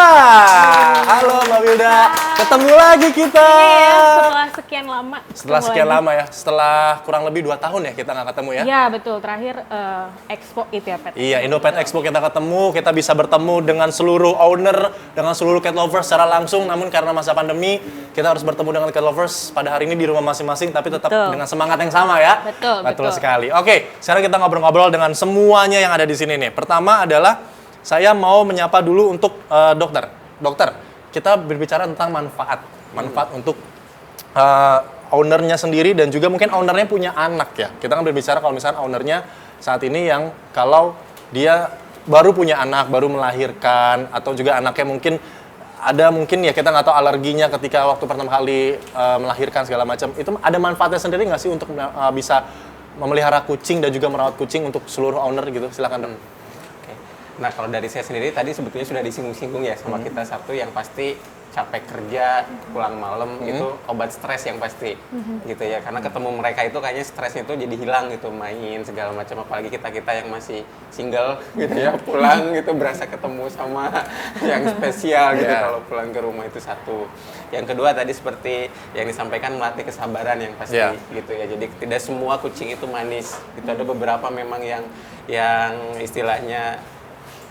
Halo Mbak Wilda, ketemu lagi kita. Iya, setelah sekian lama. Setelah sekian lama ya, setelah kurang lebih 2 tahun ya kita nggak ketemu ya. Iya betul, terakhir Expo itu ya Pet. Iya, Indopet Expo kita ketemu, kita bisa bertemu dengan seluruh owner, dengan seluruh cat lovers secara langsung. Namun karena masa pandemi, kita harus bertemu dengan cat lovers pada hari ini di rumah masing-masing, tapi tetap dengan semangat yang sama ya. Betul sekali. Oke, sekarang kita ngobrol-ngobrol dengan semuanya yang ada di sini nih. Pertama adalah saya mau menyapa dulu untuk dokter. Dokter, kita berbicara tentang manfaat untuk ownernya sendiri dan juga mungkin ownernya punya anak ya. Kita kan berbicara kalau misalnya ownernya saat ini yang kalau dia baru punya anak, baru melahirkan, atau juga anaknya mungkin ya kita nggak tahu alerginya ketika waktu pertama kali melahirkan segala macam. Itu ada manfaatnya sendiri nggak sih untuk bisa memelihara kucing dan juga merawat kucing untuk seluruh owner gitu? Silakan dong. Oke. Nah kalau dari saya sendiri tadi sebetulnya sudah disinggung-singgung ya sama kita. Satu yang pasti capek kerja, pulang malam itu obat stres yang pasti gitu ya, karena ketemu mereka itu kayaknya stresnya itu jadi hilang gitu, main segala macam, apalagi kita yang masih single gitu ya, pulang gitu berasa ketemu sama yang spesial gitu kalau pulang ke rumah. Itu satu. Yang kedua tadi seperti yang disampaikan, melatih kesabaran yang pasti gitu ya, jadi tidak semua kucing itu manis gitu, ada beberapa memang yang istilahnya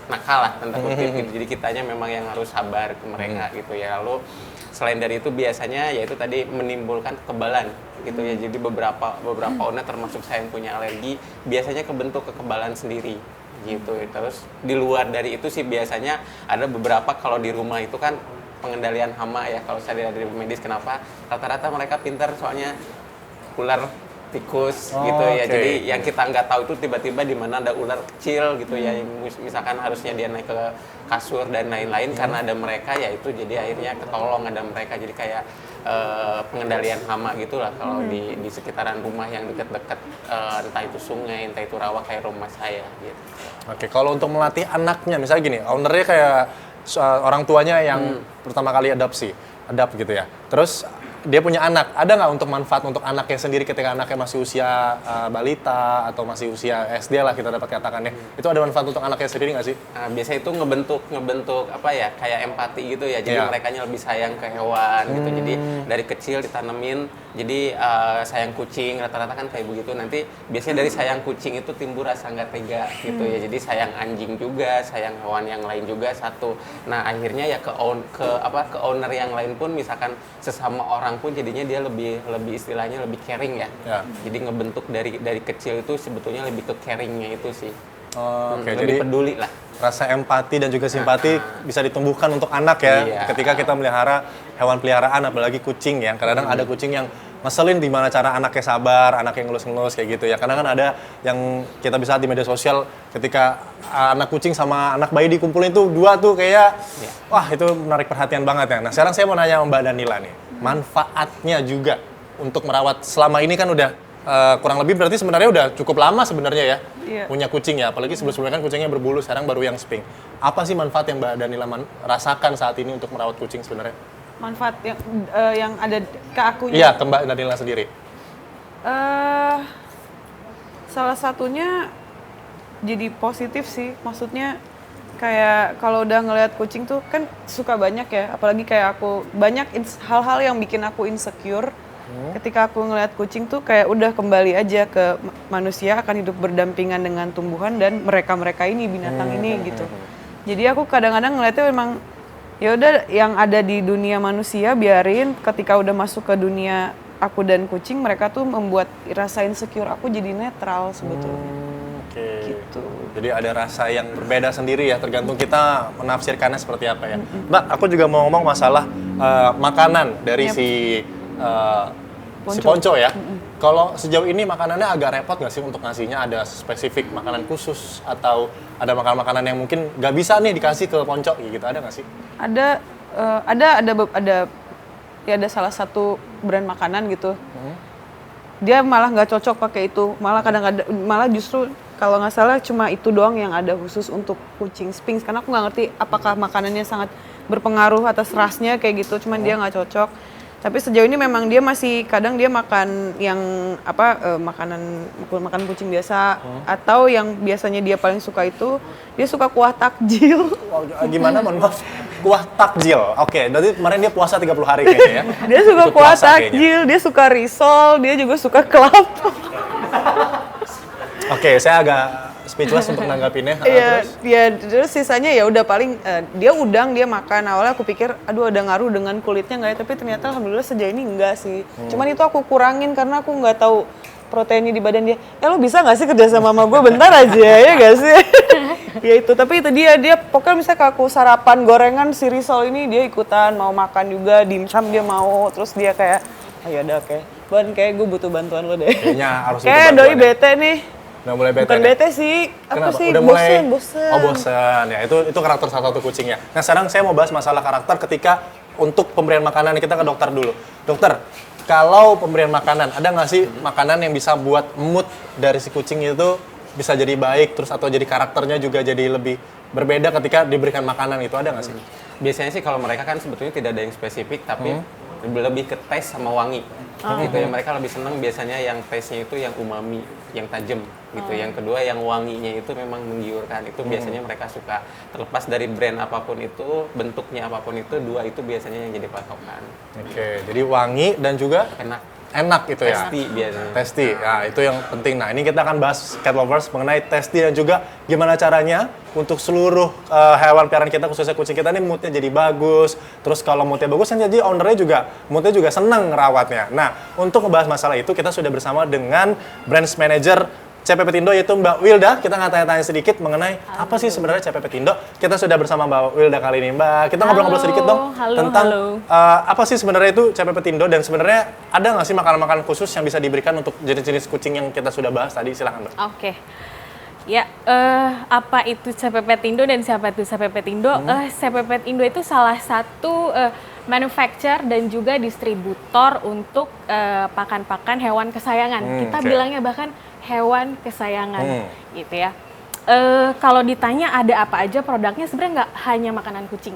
nakal lah tanda kutip gitu. Jadi kitanya memang yang harus sabar ke mereka gitu ya. Lalu selain dari itu biasanya yaitu tadi menimbulkan kekebalan gitu ya. Jadi beberapa owner termasuk saya yang punya alergi biasanya kebentuk kekebalan sendiri gitu. Terus di luar dari itu sih biasanya ada beberapa kalau di rumah itu kan pengendalian hama ya, kalau saya dari medis. Kenapa? Rata-rata mereka pintar soalnya ular, tikus gitu ya. Jadi yang kita nggak tahu itu tiba-tiba di mana ada ular kecil gitu ya, misalkan harusnya dia naik ke kasur dan lain-lain, karena ada mereka ya itu jadi akhirnya ketolong ada mereka. Jadi kayak pengendalian hama gitulah kalau di sekitaran rumah yang dekat-dekat entah itu sungai, entah itu rawa kayak rumah saya gitu. Oke, kalau untuk melatih anaknya misalnya gini, ownernya kayak orang tuanya yang pertama kali adapt gitu ya. Terus dia punya anak, ada nggak untuk manfaat untuk anaknya sendiri ketika anaknya masih usia balita atau masih usia SD lah kita dapat katakan ya. Itu ada manfaat untuk anaknya sendiri nggak sih? Biasanya itu ngebentuk apa ya, kayak empati gitu ya. Jadi merekanya lebih sayang ke hewan gitu. Jadi dari kecil ditanemin, jadi sayang kucing, rata-rata kan kayak begitu. Nanti biasanya dari sayang kucing itu timbul rasa nggak tega gitu ya. Jadi sayang anjing juga, sayang hewan yang lain juga satu. Nah akhirnya ya ke owner yang lain pun, misalkan sesama orang pun jadinya dia lebih istilahnya lebih caring ya. Jadi ngebentuk dari kecil itu sebetulnya lebih ke caringnya itu sih. Lebih jadi peduli lah. Rasa empati dan juga simpati bisa ditumbuhkan untuk anak ya. Ketika kita melihara hewan peliharaan, apalagi kucing ya. Kadang-kadang ada kucing yang ngeselin di mana cara anaknya sabar, anaknya ngelus-ngelus kayak gitu ya. Kadang kan ada yang kita bisa lihat di media sosial ketika anak kucing sama anak bayi dikumpulin tuh dua tuh kayak wah itu menarik perhatian banget ya. Nah sekarang saya mau nanya sama Mbak Danila nih, manfaatnya juga untuk merawat selama ini kan udah kurang lebih berarti sebenarnya udah cukup lama sebenarnya ya punya kucing ya, apalagi sebelum-sebelumnya kan kucingnya berbulu, sekarang baru yang sping. Apa sih manfaat yang Mbak Danila rasakan saat ini untuk merawat kucing sebenarnya? Manfaat yang ada ke akunya? Iya, ke Mbak Danila sendiri. Salah satunya jadi positif sih, maksudnya kayak kalau udah ngelihat kucing tuh kan suka banyak ya, apalagi kayak aku banyak hal-hal yang bikin aku insecure. Ketika aku ngelihat kucing tuh kayak udah kembali aja ke manusia, akan hidup berdampingan dengan tumbuhan dan mereka ini, binatang ini gitu. Jadi aku kadang-kadang ngeliatnya memang ya udah yang ada di dunia manusia biarin, ketika udah masuk ke dunia aku dan kucing, mereka tuh membuat rasa insecure aku jadi netral sebetulnya. Oke. Gitu. Jadi ada rasa yang berbeda sendiri ya, tergantung kita menafsirkannya seperti apa ya. Mbak, aku juga mau ngomong masalah makanan dari si Ponco ya. Kalau sejauh ini makanannya agak repot nggak sih untuk ngasihnya? Ada spesifik makanan khusus atau ada makanan-makanan yang mungkin nggak bisa nih dikasih ke Ponco gitu, ada nggak sih? Ada salah satu brand makanan gitu. Dia malah nggak cocok pakai itu, malah kadang-kadang malah justru kalau nggak salah cuma itu doang yang ada khusus untuk kucing Sphinx, karena aku nggak ngerti apakah makanannya sangat berpengaruh atas rasnya kayak gitu, cuman dia nggak cocok. Tapi sejauh ini memang dia masih kadang dia makan yang makan kucing biasa, atau yang biasanya dia paling suka itu dia suka kuah takjil. Gimana, mohon maaf? Kuah takjil. Oke, berarti kemarin dia puasa 30 hari kayaknya ya. Dia suka Ikut kuah puasa kayaknya. takjil, dia suka risol, dia juga suka kelapa. Oke, saya agak speechless untuk nanggapinnya. Terus sisanya ya udah paling dia udang dia makan. Awalnya aku pikir aduh ada ngaruh dengan kulitnya nggak ya, tapi ternyata alhamdulillah sejauh ini enggak sih. Cuman itu aku kurangin karena aku nggak tahu proteinnya di badan dia. Lo bisa nggak sih kerja sama gue bentar aja ya nggak sih? Ya itu, tapi itu dia pokoknya misalnya kalau aku sarapan gorengan si risol ini dia ikutan mau makan juga, dimsum dia mau, terus dia kayak ayo udah oke. Ban kayak gue butuh bantuan lo deh. Kayaknya harus butuh Kayak bantuan doi ya. bete nih. Udah mulai bete. Bukan ya? bete sih, apa Kenapa? sih? Udah mulai Bosen. Oh, bosen. Ya, itu karakter salah satu kucingnya. Nah, sekarang saya mau bahas masalah karakter ketika untuk pemberian makanan. Kita ke dokter dulu. Dokter, kalau pemberian makanan, ada nggak sih makanan yang bisa buat mood dari si kucing itu bisa jadi baik, terus atau jadi karakternya juga jadi lebih berbeda ketika diberikan makanan itu, ada nggak sih? Biasanya sih kalau mereka kan sebetulnya tidak ada yang spesifik, tapi lebih ke taste sama wangi. Gitu ya, mereka lebih senang biasanya yang taste-nya itu yang umami, yang tajam gitu. Yang kedua yang wanginya itu memang menggiurkan. Itu biasanya mereka suka. Terlepas dari brand apapun itu, bentuknya apapun itu, dua itu biasanya yang jadi patokan. Oke, jadi wangi dan juga enak gitu ya. Tasty biasanya. Tasty, nah itu yang penting. Nah ini kita akan bahas cat lovers mengenai tasty dan juga gimana caranya untuk seluruh hewan peliharaan kita, khususnya kucing kita ini moodnya jadi bagus. Terus kalau moodnya bagus kan jadi ownernya juga moodnya juga seneng ngerawatnya. Nah untuk ngebahas masalah itu kita sudah bersama dengan branch manager CPP Tindo yaitu Mbak Wilda. Kita nggak tanya-tanya sedikit mengenai apa sih sebenarnya CPP Tindo. Kita sudah bersama Mbak Wilda kali ini. Mbak, kita ngobrol-ngobrol sedikit dong tentang apa sih sebenarnya itu CPP Tindo dan sebenarnya ada nggak sih makanan-makanan khusus yang bisa diberikan untuk jenis-jenis kucing yang kita sudah bahas tadi? Silakan, Mbak. Oke. Ya, apa itu CPP Tindo dan siapa itu CPP Tindo? CPP Tindo itu salah satu manufacturer dan juga distributor untuk pakan-pakan hewan kesayangan. Kita bilangnya bahkan hewan kesayangan, gitu ya. Kalau ditanya ada apa aja produknya, sebenarnya nggak hanya makanan kucing.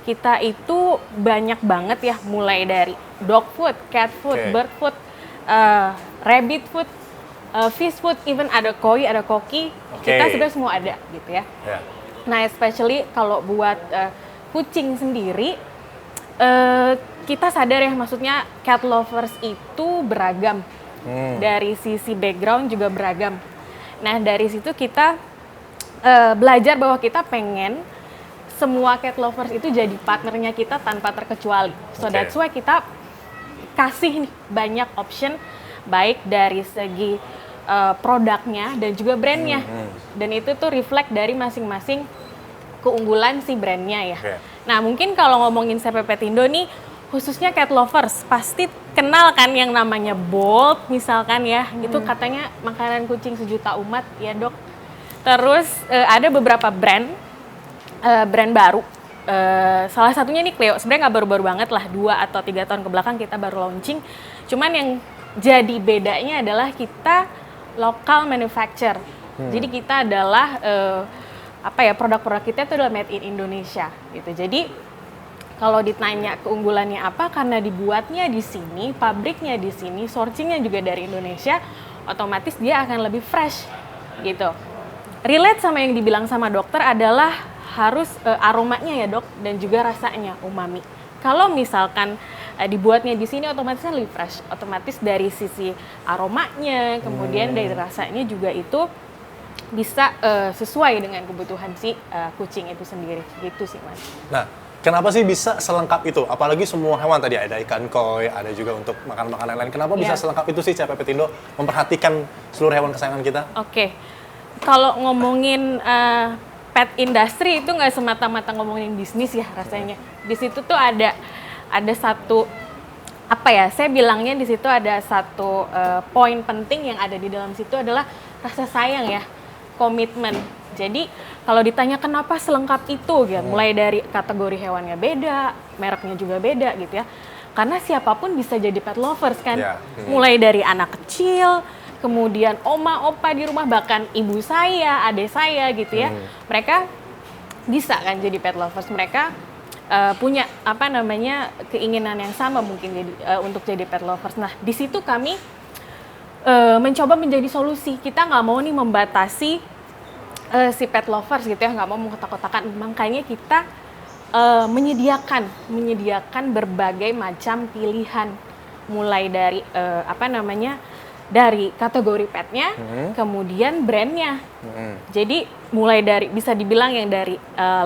Kita itu banyak banget ya, mulai dari dog food, cat food, bird food, rabbit food, fish food, even ada koi, ada koki, kita sebenarnya semua ada gitu ya. Nah, especially kalau buat kucing sendiri, kita sadar ya, maksudnya cat lovers itu beragam. Dari sisi background juga beragam. Nah, dari situ kita belajar bahwa kita pengen semua cat lovers itu jadi partnernya kita tanpa terkecuali. So that's why kita kasih nih banyak option, baik dari segi produknya dan juga brandnya. Dan itu tuh reflect dari masing-masing keunggulan si brandnya ya. Nah, mungkin kalau ngomongin CPP Tindo nih, khususnya cat lovers pasti kenal kan yang namanya Bolt misalkan ya, itu katanya makanan kucing sejuta umat ya dok. Terus ada beberapa brand baru, salah satunya nih Cleo, sebenarnya nggak baru-baru banget lah, 2 atau 3 tahun kebelakang kita baru launching. Cuman yang jadi bedanya adalah kita local manufacturer, jadi kita adalah produk-produk kita itu adalah made in Indonesia gitu. Jadi kalau ditanya keunggulannya apa, karena dibuatnya di sini, pabriknya di sini, sourcingnya juga dari Indonesia, otomatis dia akan lebih fresh gitu. Relate sama yang dibilang sama dokter adalah harus aromanya ya dok, dan juga rasanya umami. Kalau misalkan dibuatnya di sini, otomatis kan lebih fresh. Otomatis dari sisi aromanya, kemudian dari rasanya juga itu bisa sesuai dengan kebutuhan si kucing itu sendiri. Gitu sih mas. Nah, kenapa sih bisa selengkap itu? Apalagi semua hewan tadi ada ikan koi, ada juga untuk makanan-makanan lain. Kenapa bisa selengkap itu sih CPP Tindo memperhatikan seluruh hewan kesayangan kita? Oke. kalau ngomongin pet industry itu nggak semata-mata ngomongin bisnis ya rasanya. Di situ tuh ada satu apa ya? Saya bilangnya di situ ada satu poin penting yang ada di dalam situ adalah rasa sayang ya, komitmen. Jadi kalau ditanya kenapa selengkap itu gitu, mulai dari kategori hewannya beda, mereknya juga beda gitu ya. Karena siapapun bisa jadi pet lovers kan. Mulai dari anak kecil, kemudian oma, opa di rumah, bahkan ibu saya, adik saya gitu ya. Mereka bisa kan jadi pet lovers. Mereka punya apa namanya keinginan yang sama mungkin jadi untuk jadi pet lovers. Nah, di situ kami mencoba menjadi solusi. Kita nggak mau nih membatasi si pet lovers gitu ya, nggak mau mengkotak-kotakan. Makanya kita menyediakan berbagai macam pilihan, mulai dari apa namanya dari kategori petnya, kemudian brandnya. Jadi mulai dari bisa dibilang yang dari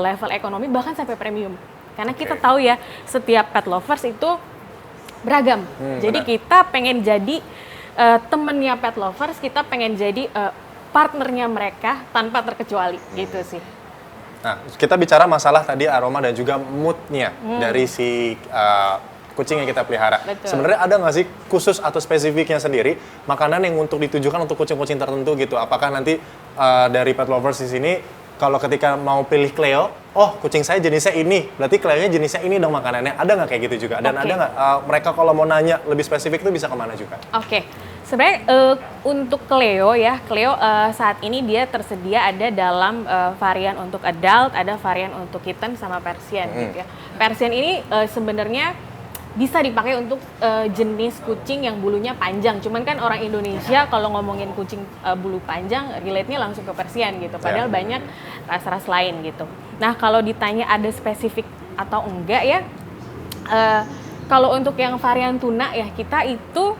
level ekonomi bahkan sampai premium. Karena kita tahu ya setiap pet lovers itu beragam. Jadi kita pengen jadi temennya pet lovers, kita pengen jadi partnernya mereka tanpa terkecuali gitu sih. Nah, kita bicara masalah tadi aroma dan juga moodnya dari si kucing yang kita pelihara. Sebenarnya ada nggak sih khusus atau spesifiknya sendiri makanan yang untuk ditujukan untuk kucing-kucing tertentu gitu? Apakah nanti dari pet lovers di sini kalau ketika mau pilih Cleo, oh kucing saya jenisnya ini, berarti Cleo-nya jenisnya ini dong makanannya. Ada nggak kayak gitu juga? Dan ada nggak mereka kalau mau nanya lebih spesifik itu bisa kemana juga? Oke. Sebenarnya untuk Cleo ya, Cleo saat ini dia tersedia ada dalam varian untuk adult, ada varian untuk kitten sama Persian gitu ya. Persian ini sebenarnya bisa dipakai untuk jenis kucing yang bulunya panjang. Cuman kan orang Indonesia kalau ngomongin kucing bulu panjang, relate-nya langsung ke Persian gitu. Padahal banyak ras-ras lain gitu. Nah kalau ditanya ada spesifik atau enggak ya, kalau untuk yang varian tuna ya kita itu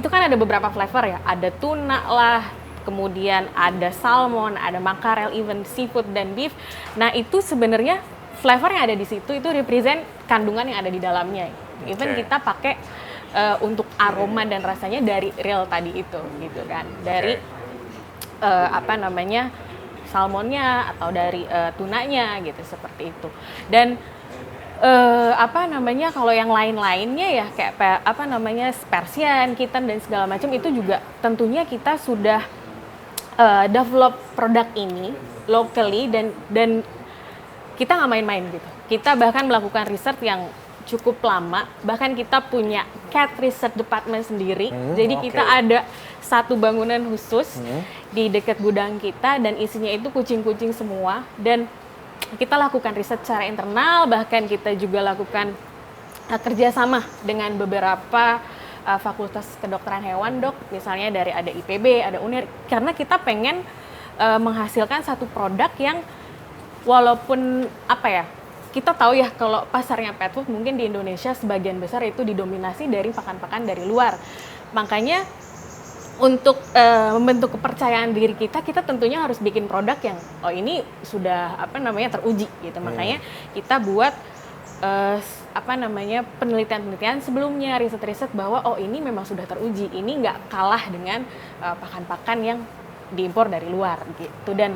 kan ada beberapa flavor ya, ada tuna lah, kemudian ada salmon, ada makarel, even seafood dan beef. Nah itu sebenarnya flavor yang ada di situ itu represent kandungan yang ada di dalamnya. Even kita pakai untuk aroma dan rasanya dari real tadi itu, gitu kan, dari apa namanya salmonnya atau dari tunanya gitu seperti itu. Dan apa namanya kalau yang lain-lainnya ya kayak apa namanya Persian, kitten dan segala macam itu juga tentunya kita sudah develop produk ini locally dan kita nggak main-main gitu. Kita bahkan melakukan riset yang cukup lama, bahkan kita punya cat research department sendiri. Jadi kita ada satu bangunan khusus di dekat gudang kita dan isinya itu kucing-kucing semua dan kita lakukan riset secara internal, bahkan kita juga lakukan kerjasama dengan beberapa fakultas kedokteran hewan dok, misalnya dari ada IPB, ada UNER, karena kita pengen menghasilkan satu produk yang walaupun apa ya, kita tahu ya kalau pasarnya pet food mungkin di Indonesia sebagian besar itu didominasi dari pakan-pakan dari luar. Makanya untuk membentuk kepercayaan diri kita tentunya harus bikin produk yang oh ini sudah apa namanya teruji gitu. Makanya kita buat apa namanya penelitian-penelitian sebelumnya, riset-riset bahwa oh ini memang sudah teruji, ini nggak kalah dengan pakan-pakan yang diimpor dari luar gitu. Dan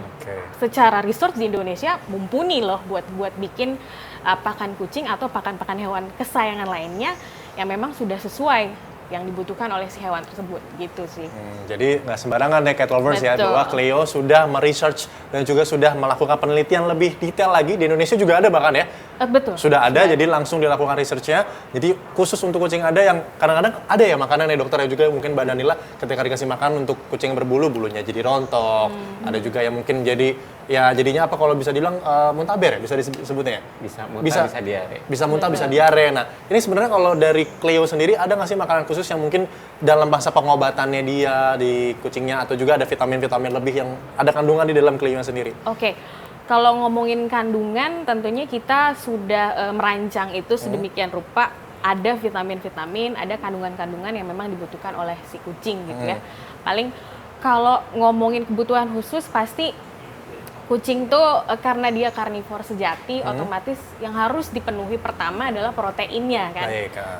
secara research di Indonesia mumpuni loh buat bikin pakan kucing atau pakan-pakan hewan kesayangan lainnya yang memang sudah sesuai yang dibutuhkan oleh si hewan tersebut gitu sih. Jadi nggak sembarangan ya cat lovers ya, bahwa Cleo sudah meresearch dan juga sudah melakukan penelitian lebih detail lagi. Di Indonesia juga ada bahkan ya? Betul. Sudah ada, jadi langsung dilakukan researchnya. Jadi khusus untuk kucing ada yang kadang-kadang ada ya makanan ya dokter ya juga mungkin Mbak Danila ketika dikasih makan untuk kucing yang berbulu, bulunya jadi rontok. Ada juga yang mungkin jadi ya jadinya apa kalau bisa dibilang muntaber ya bisa disebutnya ya? Bisa muntah, bisa diare. Bisa muntah, bisa diare. Nah, ini sebenarnya kalau dari Cleo sendiri ada nggak sih makanan khusus yang mungkin dalam bahasa pengobatannya dia di kucingnya atau juga ada vitamin-vitamin lebih yang ada kandungan di dalam Cleo sendiri? Oke. Kalau ngomongin kandungan tentunya kita sudah merancang itu sedemikian rupa, ada vitamin-vitamin, ada kandungan-kandungan yang memang dibutuhkan oleh si kucing gitu ya. Paling kalau ngomongin kebutuhan khusus pasti kucing tuh karena dia karnivor sejati, otomatis yang harus dipenuhi pertama adalah proteinnya kan.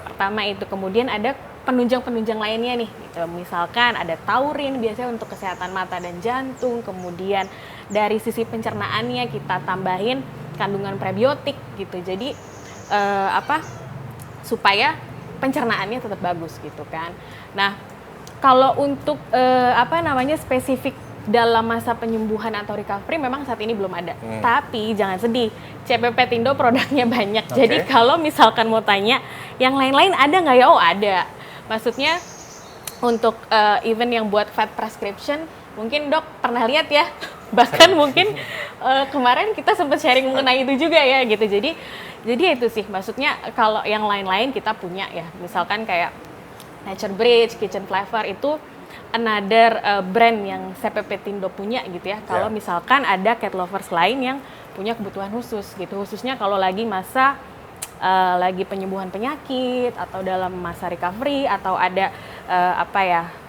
Pertama itu, kemudian ada penunjang-penunjang lainnya nih. Gitu. Misalkan ada taurin biasanya untuk kesehatan mata dan jantung, kemudian dari sisi pencernaannya kita tambahin kandungan prebiotik gitu. Jadi supaya pencernaannya tetap bagus gitu kan. Nah, kalau untuk spesifik dalam masa penyembuhan atau recovery memang saat ini belum ada. Tapi jangan sedih, CPP Tindo produknya banyak. Jadi kalau misalkan mau tanya, yang lain-lain ada nggak ya? Oh ada. Maksudnya untuk even yang buat fat prescription, mungkin dok pernah lihat ya. Bahkan mungkin kemarin kita sempat sharing mengenai itu juga ya gitu. Jadi itu sih, maksudnya kalau yang lain-lain kita punya ya. Misalkan kayak Nature Bridge, Kitchen Flavor itu another brand yang CPP Tindo punya gitu ya. Kalau misalkan ada cat lovers lain yang punya kebutuhan khusus gitu, khususnya kalau lagi masa lagi penyembuhan penyakit atau dalam masa recovery atau ada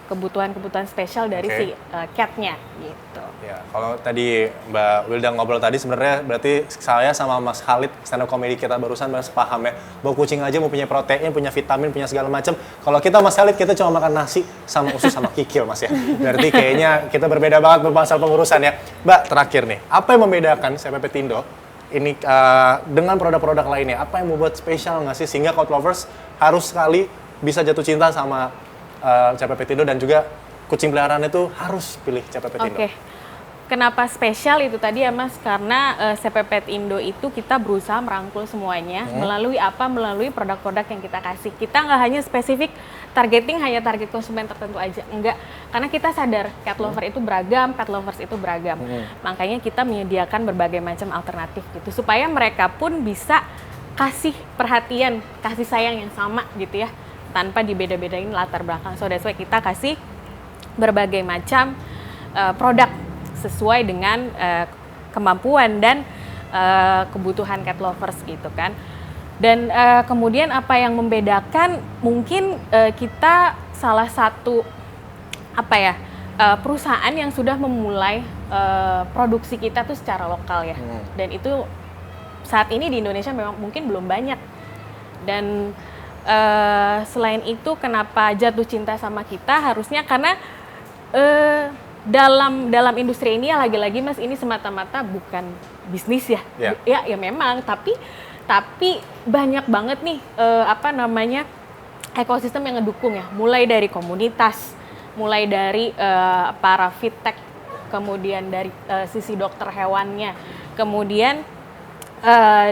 kebutuhan-kebutuhan spesial dari si catnya gitu. Ya, kalau tadi Mbak Wilda ngobrol tadi sebenarnya berarti saya sama Mas Khalid stand up comedy kita barusan paham ya, bahwa kucing aja mau punya protein, punya vitamin, punya segala macam. Kalau kita Mas Khalid kita cuma makan nasi sama usus sama kikil Mas ya. Berarti kayaknya kita berbeda banget masalah pengurusan ya. Mbak, terakhir nih, apa yang membedakan CPP Tindo ini dengan produk-produk lainnya? Apa yang membuat spesial nggak sih sehingga cat lovers harus sekali bisa jatuh cinta sama CPP Tindo dan juga kucing peliharaan itu harus pilih CPP Tindo? Oke. Kenapa spesial itu tadi ya Mas? Karena CPP Tindo itu kita berusaha merangkul semuanya melalui produk-produk yang kita kasih. Kita nggak hanya spesifik targeting hanya target konsumen tertentu aja, enggak. Karena kita sadar cat lover itu beragam, pet lovers itu beragam. Makanya kita menyediakan berbagai macam alternatif gitu supaya mereka pun bisa kasih perhatian, kasih sayang yang sama gitu ya, tanpa dibeda-bedain latar belakang. So that's why kita kasih berbagai macam produk sesuai dengan kemampuan dan kebutuhan cat lovers gitu kan. Dan kemudian apa yang membedakan mungkin kita salah satu perusahaan yang sudah memulai produksi kita tuh secara lokal ya. Dan itu saat ini di Indonesia memang mungkin belum banyak. Dan selain itu kenapa jatuh cinta sama kita harusnya karena dalam industri ini ya lagi-lagi Mas ini semata-mata bukan bisnis ya. Ya memang tapi banyak banget nih ekosistem yang ngedukung ya, mulai dari komunitas, mulai dari para fintech, kemudian dari sisi dokter hewannya, kemudian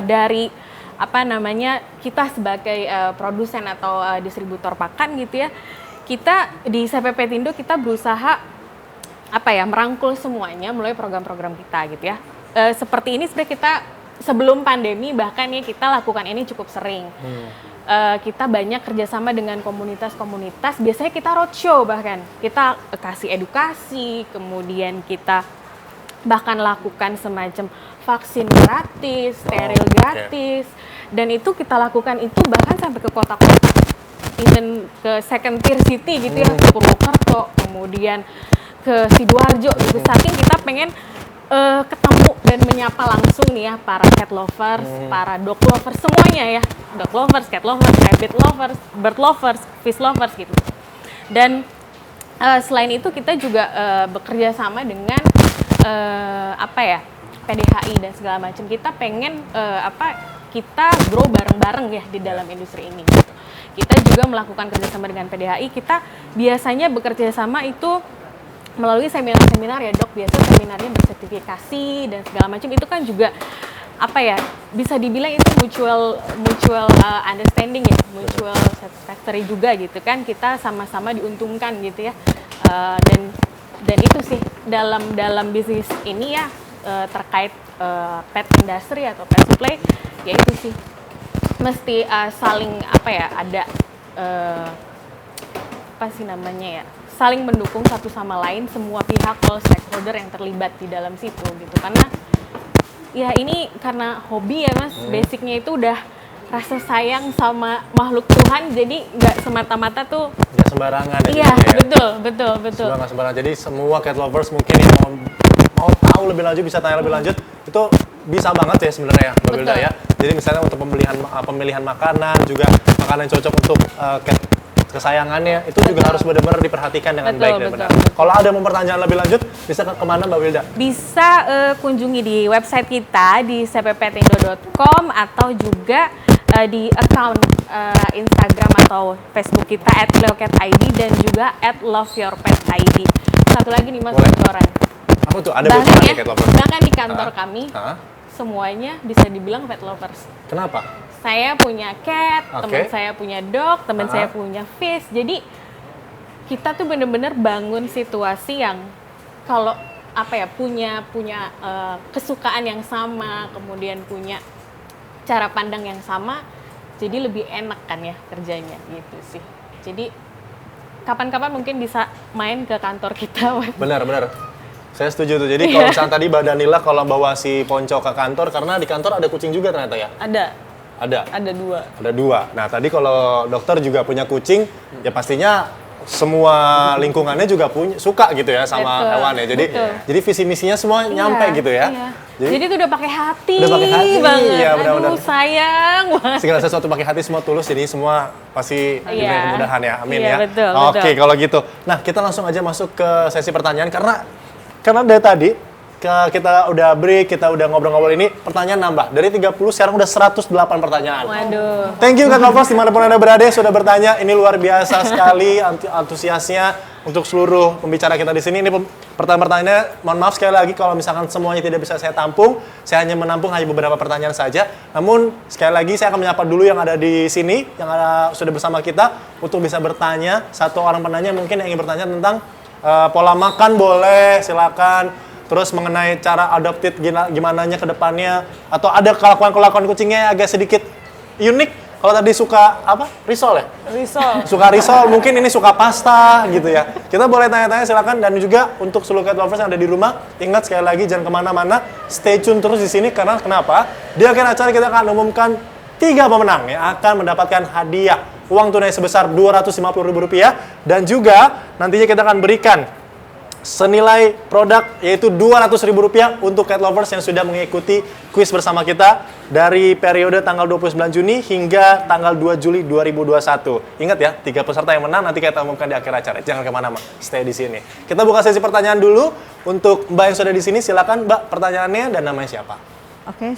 dari kita sebagai produsen atau distributor pakan gitu ya. Kita di CPP Tindo kita berusaha merangkul semuanya melalui program-program kita gitu ya. Seperti ini sebenarnya kita sebelum pandemi bahkan ya kita lakukan ini cukup sering. Kita banyak kerjasama dengan komunitas-komunitas, biasanya kita roadshow bahkan. Kita kasih edukasi, kemudian kita bahkan lakukan semacam vaksin gratis, steril gratis, dan itu kita lakukan itu bahkan sampai ke kota-kota, even ke second tier city gitu ya, ke Purwokerto, kemudian ke Sidoarjo gitu. Saking kita pengen ketemu dan menyapa langsung nih ya para cat lovers, para dog lovers semuanya ya, dog lovers, cat lovers, rabbit lovers, bird lovers, fish lovers gitu. Dan selain itu kita juga bekerja sama dengan PDHI dan segala macam. Kita pengen kita grow bareng-bareng ya di dalam industri ini. Gitu. Kita juga melakukan kerjasama dengan PDHI. Kita biasanya bekerja sama itu melalui seminar-seminar ya dok, biasa seminarnya bersertifikasi dan segala macam. Itu kan juga bisa dibilang itu mutual understanding ya, mutual satisfactory juga gitu kan, kita sama-sama diuntungkan gitu ya. Dan itu sih dalam bisnis ini ya terkait pet industry atau pet supply ya itu sih mesti saling ada saling mendukung satu sama lain, semua pihak, all stakeholder yang terlibat di dalam situ gitu. Karena ya ini karena hobi ya Mas, basicnya itu udah rasa sayang sama makhluk Tuhan, jadi nggak semata-mata tuh nggak sembarangan ya. Iya, betul. Nggak sembarangan. Jadi semua cat lovers mungkin yang mau tahu lebih lanjut, bisa tanya lebih lanjut, itu bisa banget ya sebenarnya ya Mbak Wilda ya. Jadi misalnya untuk pemilihan makanan juga, makanan yang cocok untuk kesayangannya itu juga harus benar-benar diperhatikan dengan Betul, baik dan betul, benar. betul. Kalau ada mau pertanyaan lebih lanjut, bisa kemana Mbak Wilda? Bisa kunjungi di website kita di cpptindo.com atau juga di account Instagram atau Facebook kita @cleocatid dan juga @loveyourpetid. Satu lagi nih Mas, Boleh. bocoran. Apa tuh? Ada Bahkan bocoran ya, nih Cat Lovers? bahkan di kantor kami Hah? semuanya bisa dibilang pet lovers. Kenapa? Saya punya cat, Oke. teman saya punya dog, teman saya punya fish. Jadi kita tuh bener-bener bangun situasi yang kalau apa ya punya kesukaan yang sama, kemudian punya cara pandang yang sama, jadi lebih enak kan ya kerjanya gitu sih. Jadi kapan-kapan mungkin bisa main ke kantor kita. Benar. Saya setuju tuh. Jadi kalau misalnya tadi Mbak Danila kalau bawa si Ponco ke kantor, karena di kantor ada kucing juga ternyata ya? Ada 2. Ada 2. Nah tadi kalau dokter juga punya kucing, ya pastinya semua lingkungannya juga suka gitu ya sama Betul, hewan ya. Jadi visi misinya semua nyampe gitu ya. Iya. Jadi itu udah pakai hati, Udah pakai hati, banget. iya, benar-benar. Aduh sayang banget. Segala sesuatu pakai hati semua tulus, jadi semua pasti diberi Iya. kemudahan ya. Amin Iya, ya. betul, Oke, betul. kalau gitu. Nah, kita langsung aja masuk ke sesi pertanyaan karena dari tadi kita udah break, kita udah ngobrol-ngobrol ini, pertanyaan nambah. Dari 30 sekarang udah 108 pertanyaan. Waduh. Thank you Cat Lovers dimanapun Anda berada yang sudah bertanya. Ini luar biasa sekali antusiasnya untuk seluruh pembicara kita di sini. Ini pertanyaan-pertanyaannya, mohon maaf sekali lagi kalau misalkan semuanya tidak bisa saya tampung. Saya hanya menampung hanya beberapa pertanyaan saja. Namun sekali lagi saya akan menyapa dulu yang ada di sini, yang sudah bersama kita untuk bisa bertanya. Satu orang penanya mungkin yang ingin bertanya tentang pola makan boleh, silakan. Terus mengenai cara adopted gimananya ke depannya, atau ada kelakuan kucingnya yang agak sedikit unik. Kalau tadi suka apa? Risol ya? Suka risol, mungkin ini suka pasta gitu ya. Kita boleh tanya-tanya silakan, dan juga untuk seluruh cat lovers yang ada di rumah, ingat sekali lagi jangan kemana-mana, stay tune terus di sini karena kenapa? Di akhir acara kita akan umumkan 3 pemenang yang akan mendapatkan hadiah uang tunai sebesar Rp250.000 dan juga nantinya kita akan berikan senilai produk yaitu Rp200.000 untuk cat lovers yang sudah mengikuti kuis bersama kita dari periode tanggal 29 Juni hingga tanggal 2 Juli 2021. Ingat ya, 3 peserta yang menang nanti kita umumkan di akhir acara. Jangan kemana-mana, stay di sini. Kita buka sesi pertanyaan dulu untuk Mbak yang sudah di sini. Silakan Mbak, pertanyaannya dan namanya siapa? Oke,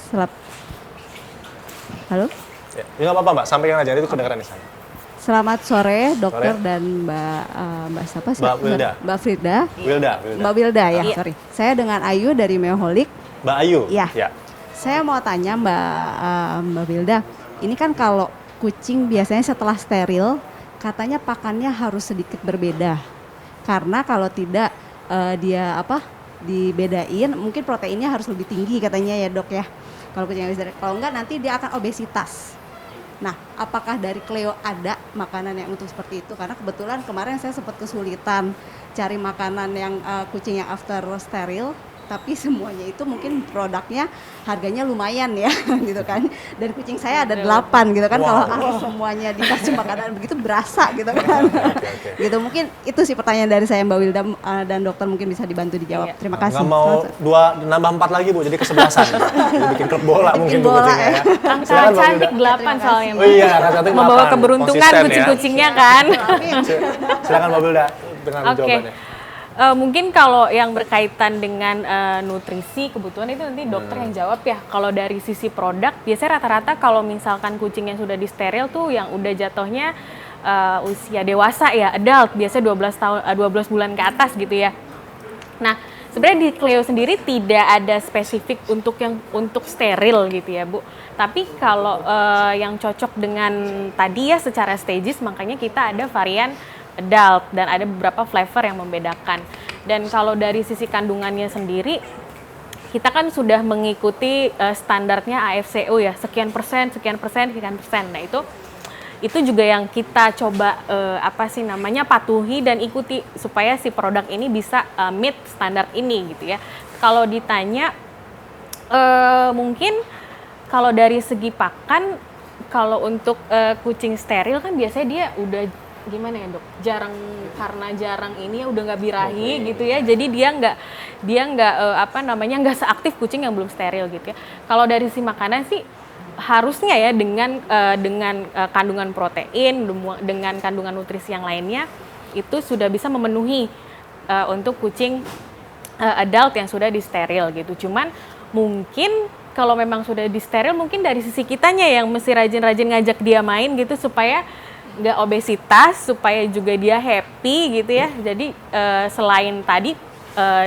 Halo? Ya, nggak apa-apa Mbak, sampaikan aja, itu kedengeran di sana. Selamat sore, dokter Sore. dan Mbak siapa sih? Mbak Wilda. Mbak Frida. Wilda. Mbak Wilda ya, Iya. sorry. Saya dengan Ayu dari Meoholik. Mbak Ayu? Iya. Ya. Saya mau tanya Mbak Wilda, ini kan kalau kucing biasanya setelah steril, katanya pakannya harus sedikit berbeda. Karena kalau tidak dia dibedain, mungkin proteinnya harus lebih tinggi katanya ya dok ya. Kalau kucing habis steril, kalau enggak nanti dia akan obesitas. Nah, apakah dari Cleo ada makanan yang untuk seperti itu? Karena kebetulan kemarin saya sempat kesulitan cari makanan yang kucing yang after steril, tapi semuanya itu mungkin produknya harganya lumayan ya gitu kan. Dan kucing saya ada 8 gitu kan. Wow. Kalau harus semuanya dikasih makanan begitu berasa gitu kan. Oke. Gitu mungkin itu sih pertanyaan dari saya Mbak Wilda dan dokter mungkin bisa dibantu dijawab. Iya. Terima kasih. Nggak mau 2 nambah 4 lagi Bu, jadi ke-11an. Jadi bikin klub bola mungkin tuh bola, kucingnya ya. Angka Silakan, Mbak cantik Wilda. 8 soalnya. Oh iya, angka cantik Membawa 8. keberuntungan Konsisten ya. kucing-kucingnya kan. Silakan Mbak Wilda dengan Oke. jawabannya. Mungkin kalau yang berkaitan dengan nutrisi, kebutuhan itu nanti dokter yang jawab ya. Kalau dari sisi produk, biasanya rata-rata kalau misalkan kucing yang sudah disteril tuh yang udah jatuhnya usia dewasa ya, adult, biasanya 12 bulan ke atas gitu ya. Nah, sebenarnya di Cleo sendiri tidak ada spesifik untuk steril gitu ya, Bu. Tapi kalau yang cocok dengan tadi ya secara stages, makanya kita ada varian adult dan ada beberapa flavor yang membedakan. Dan kalau dari sisi kandungannya sendiri, kita kan sudah mengikuti standarnya AFCO ya, sekian persen. Nah itu juga yang kita coba patuhi dan ikuti supaya si produk ini bisa meet standar ini gitu ya. Kalau ditanya mungkin kalau dari segi pakan, kalau untuk kucing steril kan biasanya dia udah gimana ya dok, karena jarang ini ya udah nggak birahi gitu ya, jadi dia nggak seaktif kucing yang belum steril gitu ya. Kalau dari si makanan sih harusnya ya dengan kandungan protein, dengan kandungan nutrisi yang lainnya itu sudah bisa memenuhi untuk kucing adult yang sudah disteril gitu. Cuman mungkin kalau memang sudah disteril, mungkin dari sisi kitanya yang mesti rajin-rajin ngajak dia main gitu supaya nggak obesitas, supaya juga dia happy gitu ya. Jadi selain tadi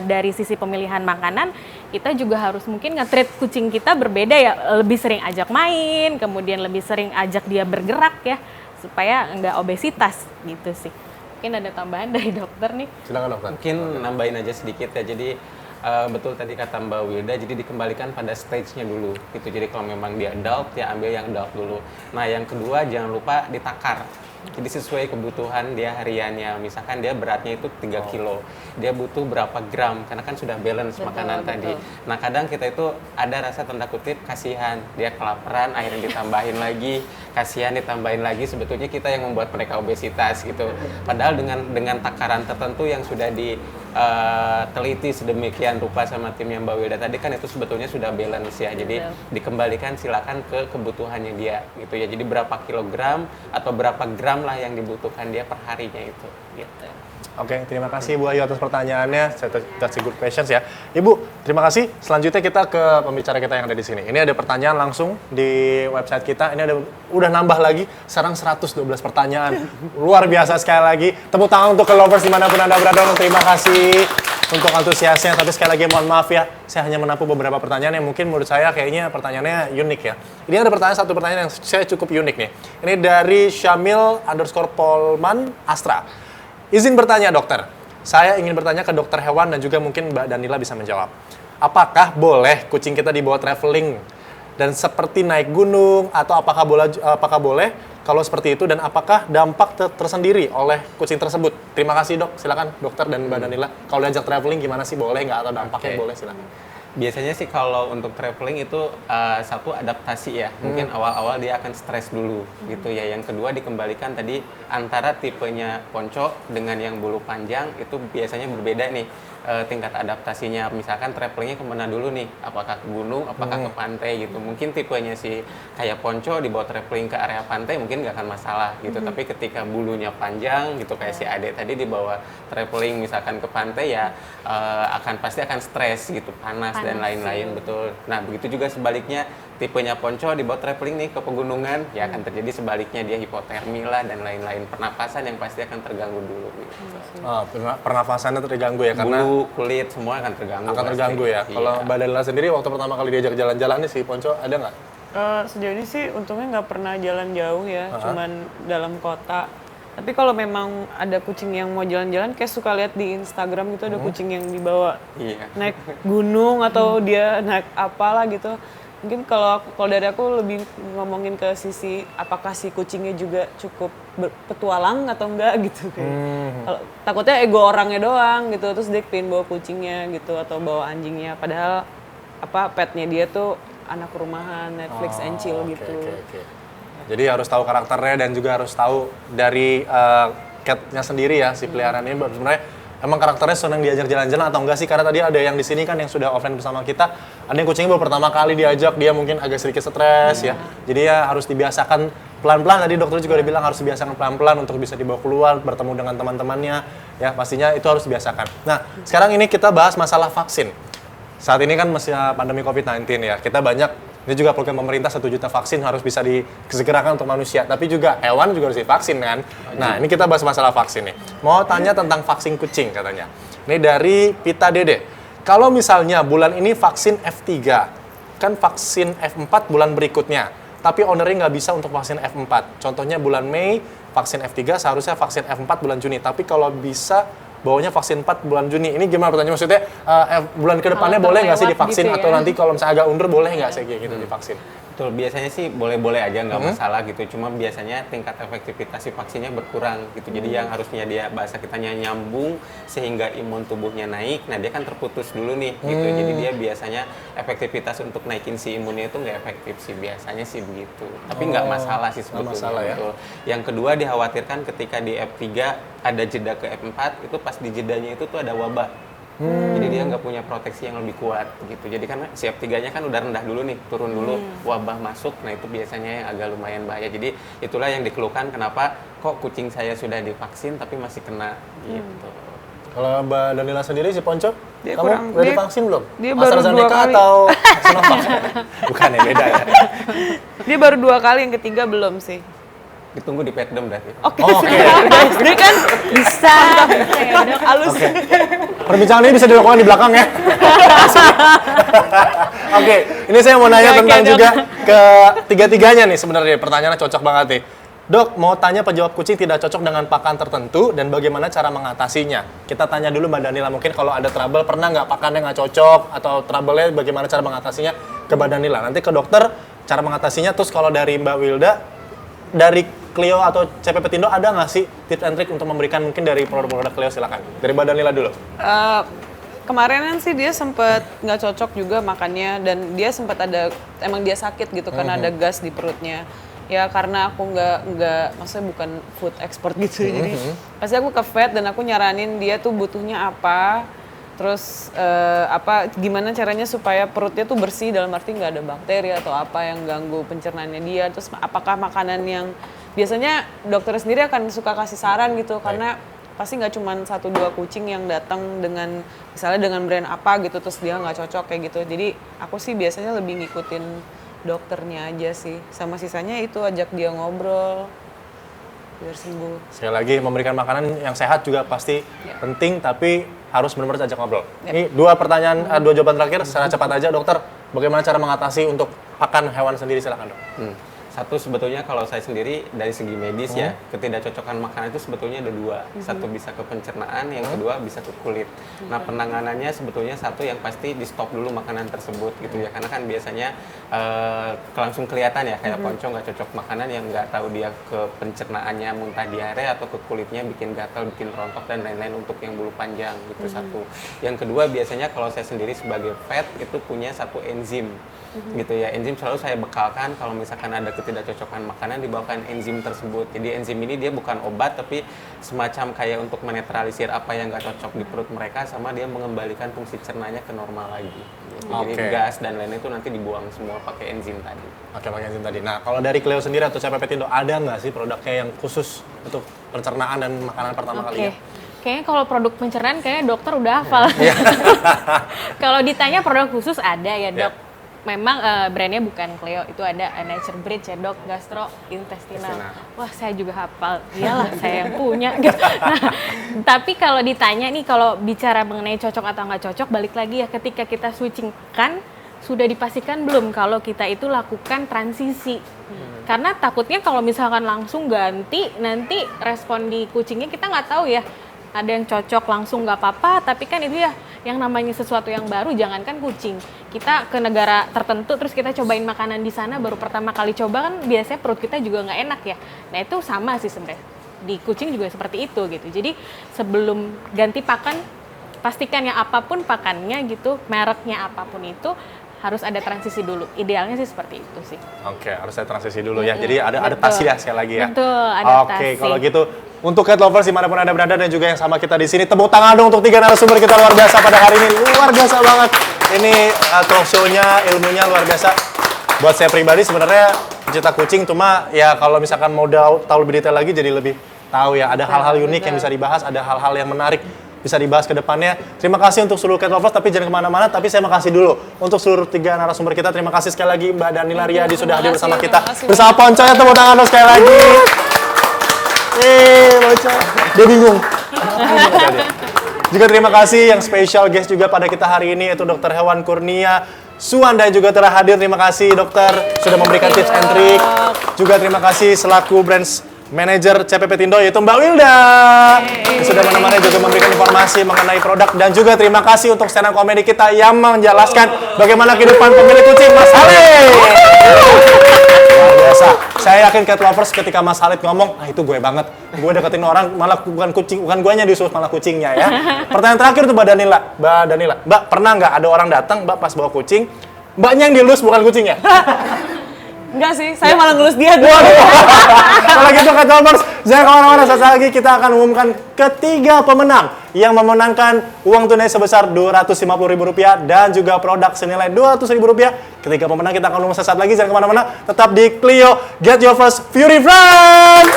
dari sisi pemilihan makanan, kita juga harus mungkin nge-treat kucing kita berbeda ya, lebih sering ajak main, kemudian lebih sering ajak dia bergerak ya, supaya nggak obesitas gitu sih. Mungkin ada tambahan dari dokter nih. Silakan dokter. Mungkin nambahin aja sedikit ya. Jadi betul tadi kata Mbak Wilda, jadi dikembalikan pada stage-nya dulu gitu. Jadi kalau memang dia adult, ya ambil yang adult dulu. Nah yang kedua jangan lupa ditakar. Jadi sesuai kebutuhan dia hariannya. Misalkan dia beratnya itu 3 kilo, dia butuh berapa gram, karena kan sudah balance makanan tadi. Nah kadang kita itu ada rasa tanda kutip kasihan, dia kelaparan, akhirnya ditambahin lagi, kasihan ditambahin lagi, sebetulnya kita yang membuat mereka obesitas gitu. Padahal dengan takaran tertentu yang sudah teliti sedemikian rupa sama tim yang Mbak Wilda tadi kan itu sebetulnya sudah balance ya. Jadi dikembalikan silakan ke kebutuhannya dia gitu ya. Jadi berapa kilogram atau berapa gram lah yang dibutuhkan dia per harinya itu gitu. Oke, terima kasih Bu Ayu atas pertanyaannya. That's a good questions ya. Ibu, terima kasih. Selanjutnya kita ke pembicara kita yang ada di sini. Ini ada pertanyaan langsung di website kita. Ini udah nambah lagi. Sekarang 112 pertanyaan. Luar biasa sekali lagi. Tepuk tangan untuk lovers dimanapun Anda berada. Terima kasih untuk antusiasnya. Tapi sekali lagi mohon maaf ya. Saya hanya menampung beberapa pertanyaan yang mungkin menurut saya kayaknya pertanyaannya unik ya. Ini ada satu pertanyaan yang saya cukup unik nih. Ini dari Syamil_Polman Astra. Izin bertanya dokter, saya ingin bertanya ke dokter hewan dan juga mungkin Mbak Danila bisa menjawab. Apakah boleh kucing kita dibawa traveling dan seperti naik gunung atau apakah boleh kalau seperti itu dan apakah dampak tersendiri oleh kucing tersebut? Terima kasih dok, silakan dokter dan Mbak Danila. Kalau diajak traveling gimana sih, boleh nggak atau dampaknya boleh, silakan. Biasanya sih kalau untuk traveling itu satu adaptasi ya, mungkin awal-awal dia akan stres dulu gitu ya. Yang kedua dikembalikan tadi antara tipenya ponco dengan yang bulu panjang itu biasanya berbeda nih tingkat adaptasinya. Misalkan travelingnya kemana dulu nih, apakah ke gunung, apakah ke pantai gitu. Mungkin tipenya si kayak ponco dibawa traveling ke area pantai mungkin nggak akan masalah gitu. Tapi ketika bulunya panjang gitu kayak si Ade tadi dibawa traveling misalkan ke pantai ya pasti akan stres gitu, panas dan lain-lain betul. Nah begitu juga sebaliknya tipenya ponco dibawa traveling nih ke pegunungan ya akan terjadi sebaliknya, dia hipotermi lah dan lain-lain, pernapasan yang pasti akan terganggu dulu gitu. Pernafasannya terganggu ya karena bulu, kulit semua akan terganggu. Akan terganggu ya. Iya. Kalau Mbak Danila sendiri waktu pertama kali diajak jalan-jalan nih si ponco ada nggak? Sejauh ini sih untungnya nggak pernah jalan jauh ya, cuman dalam kota. Tapi kalau memang ada kucing yang mau jalan-jalan, kayak suka lihat di Instagram gitu ada kucing yang dibawa naik gunung atau dia naik apalah gitu. Mungkin kalau dari aku lebih ngomongin ke sisi apakah si kucingnya juga cukup petualang atau enggak gitu. Kalau takutnya ego orangnya doang gitu, terus dia pengen bawa kucingnya gitu atau bawa anjingnya. Padahal petnya dia tuh anak rumahan, Netflix and chill gitu. Jadi harus tahu karakternya dan juga harus tahu dari catnya sendiri ya, si peliharaan ini sebenarnya emang karakternya senang diajak jalan-jalan atau enggak sih? Karena tadi ada yang di sini kan yang sudah offline bersama kita, ada yang kucingnya baru pertama kali diajak, dia mungkin agak sedikit stres ya. Jadi ya harus dibiasakan pelan-pelan, tadi dokter juga udah bilang harus dibiasakan pelan-pelan untuk bisa dibawa keluar, bertemu dengan teman-temannya, ya pastinya itu harus dibiasakan. Nah, sekarang ini kita bahas masalah vaksin. Saat ini kan masih pandemi COVID-19 ya, kita banyak, ini juga program pemerintah 1 juta vaksin harus bisa disegerakan untuk manusia, tapi juga hewan juga harus divaksin kan. Nah, ini kita bahas masalah vaksin nih. Mau tanya tentang vaksin kucing katanya. Ini dari Pita Dede. Kalau misalnya bulan ini vaksin F3, kan vaksin F4 bulan berikutnya, tapi ownernya nggak bisa untuk vaksin F4. Contohnya bulan Mei, vaksin F3 seharusnya vaksin F4 bulan Juni, tapi kalau bisa bawanya vaksin 4 bulan Juni. Ini gimana pertanyaan maksudnya? Bulan kedepannya boleh nggak sih divaksin gitu atau nanti kalau misalnya agak undur boleh nggak sih kayak gitu divaksin? Betul, biasanya sih boleh-boleh aja nggak masalah gitu. Cuma biasanya tingkat efektivitas si vaksinnya berkurang gitu. Jadi yang harusnya dia bahasa kitanya nyambung sehingga imun tubuhnya naik, nah dia kan terputus dulu nih gitu. Jadi dia biasanya efektivitas untuk naikin si imunnya itu nggak efektif sih, biasanya sih begitu. Tapi nggak masalah sih sebetulnya. Masalah, ya? Betul. Yang kedua dikhawatirkan ketika di F3 ada jeda ke F4, itu pas di jedanya itu tuh ada wabah. Jadi dia nggak punya proteksi yang lebih kuat gitu. Jadi kan siap 3-nya kan udah rendah dulu nih, turun dulu, wabah masuk. Nah itu biasanya yang agak lumayan bahaya. Jadi itulah yang dikeluhkan kenapa kok kucing saya sudah divaksin tapi masih kena gitu. Kalau Mbak Danila sendiri si Ponco, Dia kamu kurang- udah dia- divaksin belum? dia baru 2 AstraZeneca kali. atau Sinovac? Bukan ya, beda ya. Dia baru 2 kali, yang ketiga belum sih. Ditunggu di petdom berarti. Oke, Oke. dia kan Bisa. halus. Perbincangan ini bisa dilakukan di belakang ya. Oke, ini saya mau nanya Oke, tentang Dok. juga ke tiga-tiganya nih sebenarnya. Pertanyaannya cocok banget nih. Dok, mau tanya penjawab kucing tidak cocok dengan pakan tertentu dan bagaimana cara mengatasinya? Kita tanya dulu Mbak Danila, mungkin kalau ada trouble, pernah nggak pakannya nggak cocok? Atau trouble-nya bagaimana cara mengatasinya ke Mbak Danila? Nanti ke dokter, cara mengatasinya. Terus kalau dari Mbak Wilda, dari Clio atau CPP Tindo ada nggak sih tips and trick untuk memberikan mungkin dari produk-produk Clio? Silakan. Dari Mbak Danila dulu. Kemarin kan sih dia sempet nggak cocok juga makannya, dan dia sempat ada, emang dia sakit gitu karena ada gas di perutnya. Ya karena aku nggak, maksudnya bukan food expert gitu, jadi pasti aku ke vet dan aku nyaranin dia tuh butuhnya apa, terus gimana caranya supaya perutnya tuh bersih, dalam arti nggak ada bakteri atau apa yang ganggu pencernaannya dia, terus apakah makanan yang biasanya dokter sendiri akan suka kasih saran gitu, karena pasti nggak cuma 1-2 kucing yang datang dengan misalnya dengan brand apa gitu terus dia nggak cocok kayak gitu. Jadi aku sih biasanya lebih ngikutin dokternya aja sih, sama sisanya itu ajak dia ngobrol biar sembuh. Sekali lagi, memberikan makanan yang sehat juga pasti penting, tapi harus benar-benar ajak ngobrol. Ini 2 pertanyaan, 2 jawaban terakhir secara cepat aja, dokter. Bagaimana cara mengatasi untuk pakan hewan sendiri? Silakan, dok. Satu sebetulnya kalau saya sendiri dari segi medis ya, ketidakcocokan makanan itu sebetulnya ada 2. Satu bisa ke pencernaan, yang kedua bisa ke kulit. Nah penanganannya sebetulnya satu yang pasti di stop dulu makanan tersebut gitu ya, karena kan biasanya langsung kelihatan ya kayak Ponco nggak cocok makanan yang nggak tahu dia ke pencernaannya muntah diare atau ke kulitnya bikin gatal, bikin rontok dan lain-lain untuk yang bulu panjang gitu satu. Yang kedua biasanya kalau saya sendiri sebagai vet itu punya satu enzim. Gitu ya, enzim selalu saya bekalkan kalau misalkan ada ketidakcocokan makanan dibawakan enzim tersebut. Jadi enzim ini dia bukan obat tapi semacam kayak untuk menetralisir apa yang nggak cocok di perut mereka, sama dia mengembalikan fungsi cernanya ke normal lagi gitu. Jadi gas dan lain itu nanti dibuang semua pakai enzim tadi. Oke, pakai enzim tadi. Nah, kalau dari Clio sendiri atau CPP Tindo ada nggak sih produknya yang khusus untuk pencernaan dan makanan pertama kalinya? Kayaknya kalau produk pencernaan kayaknya dokter udah hafal. Kalau ditanya produk khusus ada ya dok. Memang brandnya bukan Clio, itu ada Nature Bridge ya dok, gastrointestinal. Wah saya juga hafal, iyalah saya yang punya gitu. Nah, tapi kalau ditanya nih, kalau bicara mengenai cocok atau nggak cocok, balik lagi ya ketika kita switching kan, sudah dipastikan belum kalau kita itu lakukan transisi. Karena takutnya kalau misalkan langsung ganti, nanti respon di kucingnya kita nggak tahu ya. Ada yang cocok langsung nggak apa-apa, tapi kan itu ya yang namanya sesuatu yang baru, jangankan kucing. Kita ke negara tertentu terus kita cobain makanan di sana, baru pertama kali coba kan biasanya perut kita juga nggak enak ya. Nah itu sama sih sebenarnya. Di kucing juga seperti itu gitu. Jadi sebelum ganti pakan, pastikan ya apapun pakannya gitu, mereknya apapun itu, harus ada transisi dulu. Idealnya sih seperti itu sih. Oke, harus ada transisi dulu ya. Jadi ada adaptasi ya sekali lagi ya. Betul, adaptasi. Oke, kalau gitu untuk cat lovers dimanapun Anda berada dan juga yang sama kita di sini, tepuk tangan dong untuk 3 narasumber kita luar biasa pada hari ini. Luar biasa banget. Ini talk show-nya, ilmunya luar biasa. Buat saya pribadi sebenarnya pencinta kucing, cuma ya kalau misalkan mau tahu lebih detail lagi jadi lebih tahu ya. Ada hal-hal unik yang bisa dibahas, ada hal-hal yang menarik bisa dibahas ke depannya. Terima kasih untuk seluruh cat lovers, tapi jangan kemana-mana. Tapi saya makasih dulu untuk seluruh 3 narasumber kita. Terima kasih sekali lagi Mbak Danila Riyadi sudah hadir bersama kita. Bersama Ponco ya, tepuk tangan dong sekali lagi. Ponco. Dia bingung. Juga terima kasih yang special guest juga pada kita hari ini, yaitu Dr. Hewan Kurnia Suwanda juga telah hadir. Terima kasih dokter sudah memberikan tips and trick. Juga terima kasih selaku branch manager CPP Tindo yaitu Mbak Wilda yang sudah menemani juga memberikan informasi mengenai produk, dan juga terima kasih untuk stand up komedi kita yang menjelaskan bagaimana kehidupan pemilik kucing, Mas Halid. Luar biasa. Saya yakin cat lovers ketika Mas Halid ngomong, itu gue banget. Gue deketin orang malah bukan kucing, bukan guanya disuruh malah kucingnya ya. Pertanyaan terakhir tuh Mbak Danila. Mbak, pernah nggak ada orang datang Mbak pas bawa kucing, Mbaknya yang dilus bukan kucingnya? Enggak sih, saya malah ngelus dia dulu. Kalau gitu cat lovers, jangan kemana-mana, sesaat lagi kita akan umumkan ketiga pemenang yang memenangkan uang tunai sebesar Rp250.000 dan juga produk senilai Rp200.000. Ketiga pemenang kita akan umumkan sesaat lagi, jangan kemana-mana, tetap di Clio Get Your First Fury Friend.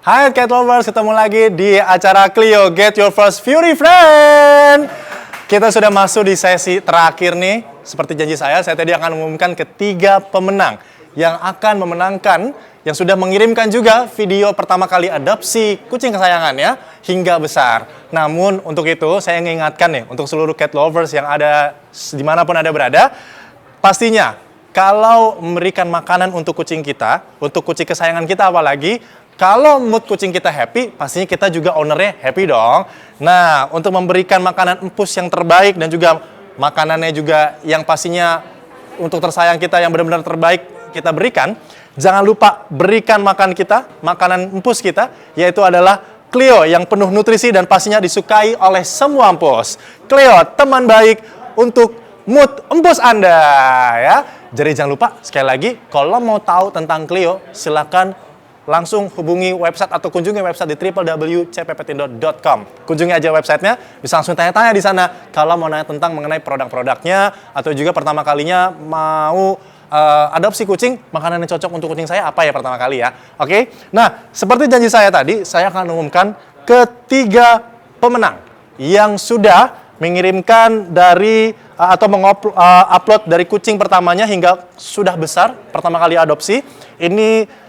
Hai Cat Lovers, ketemu lagi di acara Clio Get Your First Fury Friend. Kita sudah masuk di sesi terakhir nih. Seperti janji saya tadi akan mengumumkan ketiga pemenang yang akan memenangkan, yang sudah mengirimkan juga video pertama kali adopsi kucing kesayangannya hingga besar. Namun untuk itu saya mengingatkan nih untuk seluruh Cat Lovers yang ada dimanapun Anda berada, pastinya kalau memberikan makanan untuk kucing kita, untuk kucing kesayangan kita apalagi, kalau mood kucing kita happy, pastinya kita juga ownernya happy dong. Nah, untuk memberikan makanan empus yang terbaik dan juga makanannya juga yang pastinya untuk tersayang kita yang benar-benar terbaik kita berikan, jangan lupa berikan makanan empus kita, yaitu adalah Clio yang penuh nutrisi dan pastinya disukai oleh semua empus. Clio, teman baik untuk mood empus Anda ya. Jadi jangan lupa sekali lagi, kalau mau tahu tentang Clio, silakan langsung hubungi website atau kunjungi website di www.cpptindo.com. Kunjungi aja websitenya, bisa langsung tanya-tanya di sana kalau mau nanya tentang mengenai produk-produknya atau juga pertama kalinya mau adopsi kucing, makanan yang cocok untuk kucing saya apa ya pertama kali ya. Oke. Nah, seperti janji saya tadi, saya akan umumkan ketiga pemenang yang sudah mengirimkan dari atau mengupload dari kucing pertamanya hingga sudah besar pertama kali adopsi. Ini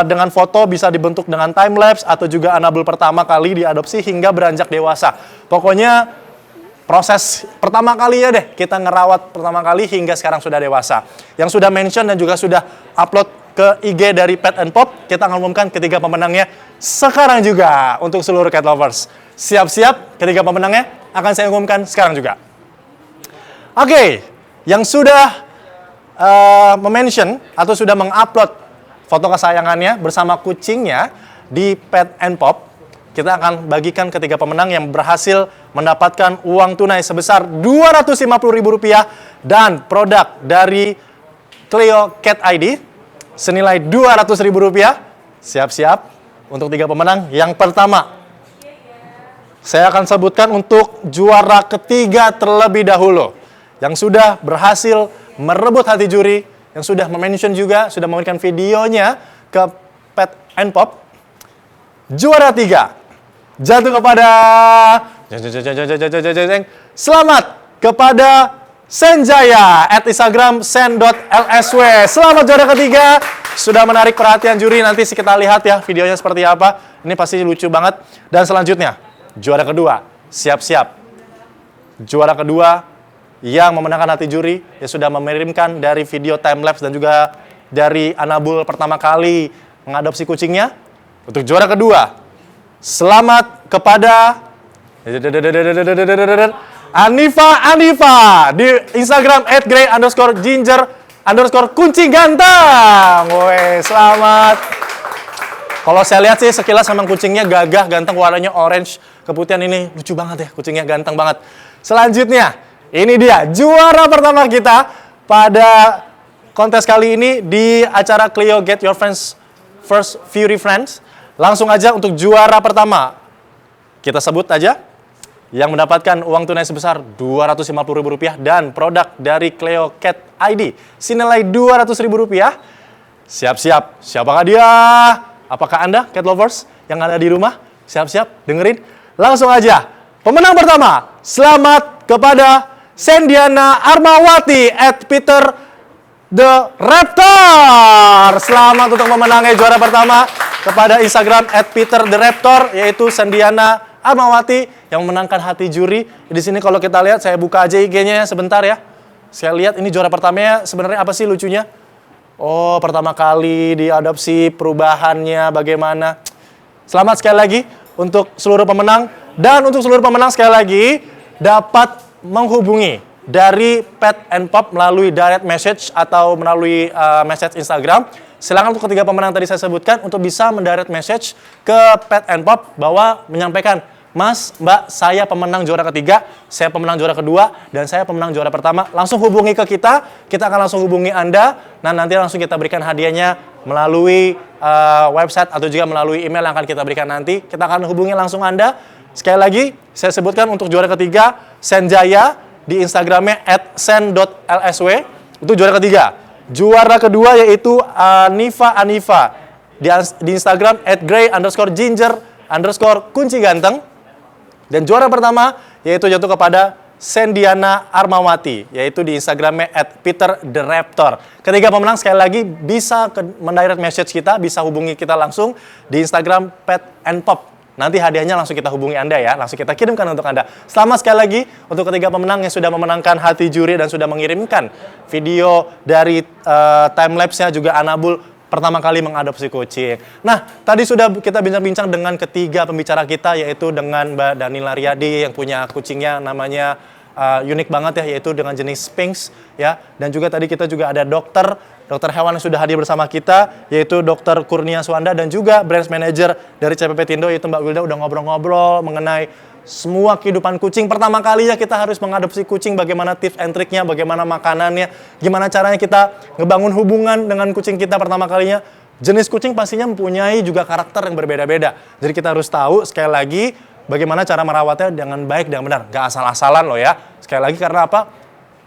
dengan foto bisa dibentuk dengan time lapse atau juga anabul pertama kali diadopsi hingga beranjak dewasa. Pokoknya proses pertama kali ya deh, kita ngerawat pertama kali hingga sekarang sudah dewasa. Yang sudah mention dan juga sudah upload ke IG dari Pet and Pop, kita akan umumkan ketiga pemenangnya sekarang juga untuk seluruh cat lovers. Siap-siap, ketiga pemenangnya akan saya umumkan sekarang juga. Oke, yang sudah mention atau sudah mengupload foto kesayangannya bersama kucingnya di Pet and Pop, kita akan bagikan ketiga pemenang yang berhasil mendapatkan uang tunai sebesar Rp250.000 dan produk dari Cleo Cat ID senilai Rp200.000. Siap-siap untuk tiga pemenang. Yang pertama, saya akan sebutkan untuk juara ketiga terlebih dahulu, yang sudah berhasil merebut hati juri, yang sudah mention juga, sudah memberikan videonya ke Pet and Pop. Juara 3 jatuh kepada selamat kepada Senjaya at Instagram sen.lsw. Selamat juara ketiga, sudah menarik perhatian juri. Nanti kita lihat ya videonya seperti apa. Ini pasti lucu banget. Dan selanjutnya juara kedua, siap-siap. Juara kedua yang memenangkan hati juri, yang sudah mengirimkan dari video timelapse dan juga dari Anabul pertama kali mengadopsi kucingnya. Untuk juara kedua, selamat kepada Anifa di Instagram @grey_ginger_kuncing ganteng. Woi, selamat. Kalau saya lihat sih sekilas memang kucingnya gagah, ganteng, warnanya orange, keputihan ini lucu banget ya, kucingnya ganteng banget. Selanjutnya, ini dia juara pertama kita pada kontes kali ini di acara Cleo Get Your Friends First Fury Friends. Langsung aja untuk juara pertama, kita sebut aja yang mendapatkan uang tunai sebesar Rp250.000 dan produk dari Cleo Cat ID senilai Rp200.000. Siap-siap, siapakah dia? Apakah Anda, cat lovers yang ada di rumah? Siap-siap, dengerin. Langsung aja, pemenang pertama, selamat kepada Sendiana Armawati at Peter the Raptor. Selamat untuk memenangi juara pertama kepada Instagram at Peter the Raptor, yaitu Sendiana Armawati yang memenangkan hati juri. Di sini kalau kita lihat, saya buka aja IG-nya sebentar ya. Saya lihat ini juara pertamanya sebenarnya apa sih lucunya? Oh, pertama kali diadopsi, perubahannya bagaimana. Selamat sekali lagi untuk seluruh pemenang. Dan untuk seluruh pemenang sekali lagi dapat menghubungi dari Pet and Pop melalui direct message atau melalui message Instagram. Silakan untuk ketiga pemenang tadi saya sebutkan untuk bisa mendirect message ke Pet and Pop bahwa menyampaikan, Mas, Mbak, saya pemenang juara ketiga, saya pemenang juara kedua, dan saya pemenang juara pertama. Langsung hubungi ke kita akan langsung hubungi Anda, dan nanti langsung kita berikan hadiahnya melalui website atau juga melalui email yang akan kita berikan nanti. Kita akan hubungi langsung Anda. Sekali lagi, saya sebutkan untuk juara ketiga, Senjaya di Instagramnya @sen.lsw, itu juara ketiga. Juara kedua yaitu Anifa di Instagram @grey_ginger_kuncing ganteng. Dan juara pertama yaitu jatuh kepada Sendiana Armawati, yaitu di Instagramnya @Peter the Raptor. Ketiga pemenang sekali lagi bisa mendirect message kita, bisa hubungi kita langsung di Instagram Pet and Pop. Nanti hadiahnya langsung kita hubungi Anda ya, langsung kita kirimkan untuk Anda. Selamat sekali lagi untuk ketiga pemenang yang sudah memenangkan hati juri dan sudah mengirimkan video dari timelapse-nya juga Anabul pertama kali mengadopsi kucing. Nah, tadi sudah kita bincang-bincang dengan ketiga pembicara kita, yaitu dengan Mbak Danila Riyadi yang punya kucingnya namanya unik banget ya, yaitu dengan jenis Sphinx ya. Dan juga tadi kita juga ada dokter hewan yang sudah hadir bersama kita, yaitu Dr. Kurnia Suwanda, dan juga branch manager dari CPP Tindo, yaitu Mbak Wilda, udah ngobrol-ngobrol mengenai semua kehidupan kucing. Pertama kalinya kita harus mengadopsi kucing, bagaimana tips and triknya, bagaimana makanannya, gimana caranya kita ngebangun hubungan dengan kucing kita pertama kalinya. Jenis kucing pastinya mempunyai juga karakter yang berbeda-beda. Jadi kita harus tahu sekali lagi bagaimana cara merawatnya dengan baik dan benar. Gak asal-asalan loh ya. Sekali lagi karena apa?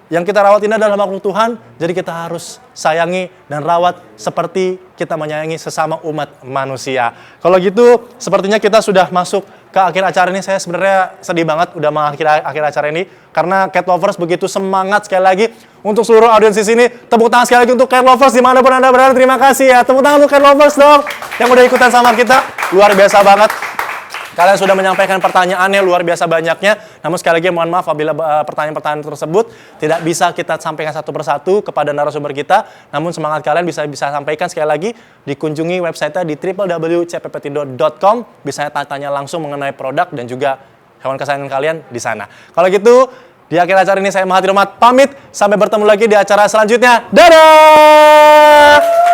Yang kita rawat ini adalah makhluk Tuhan, jadi kita harus sayangi dan rawat seperti kita menyayangi sesama umat manusia. Kalau gitu, sepertinya kita sudah masuk ke akhir acara ini. Saya sebenarnya sedih banget udah mengakhiri akhir acara ini, karena cat lovers begitu semangat. Sekali lagi untuk seluruh audiens di sini, tepuk tangan sekali lagi untuk cat lovers dimanapun Anda berada. Terima kasih ya, tepuk tangan untuk cat lovers dong yang udah ikutan sama kita, luar biasa banget. Kalian sudah menyampaikan pertanyaannya luar biasa banyaknya. Namun sekali lagi mohon maaf apabila pertanyaan-pertanyaan tersebut tidak bisa kita sampaikan satu persatu kepada narasumber kita. Namun semangat kalian bisa sampaikan sekali lagi, dikunjungi website-nya di www.cpptindo.com. Bisa tanya langsung mengenai produk dan juga hewan kesayangan kalian di sana. Kalau gitu, Di akhir acara ini saya Mahathir Muhammad pamit. Sampai bertemu lagi di acara selanjutnya. Dadah!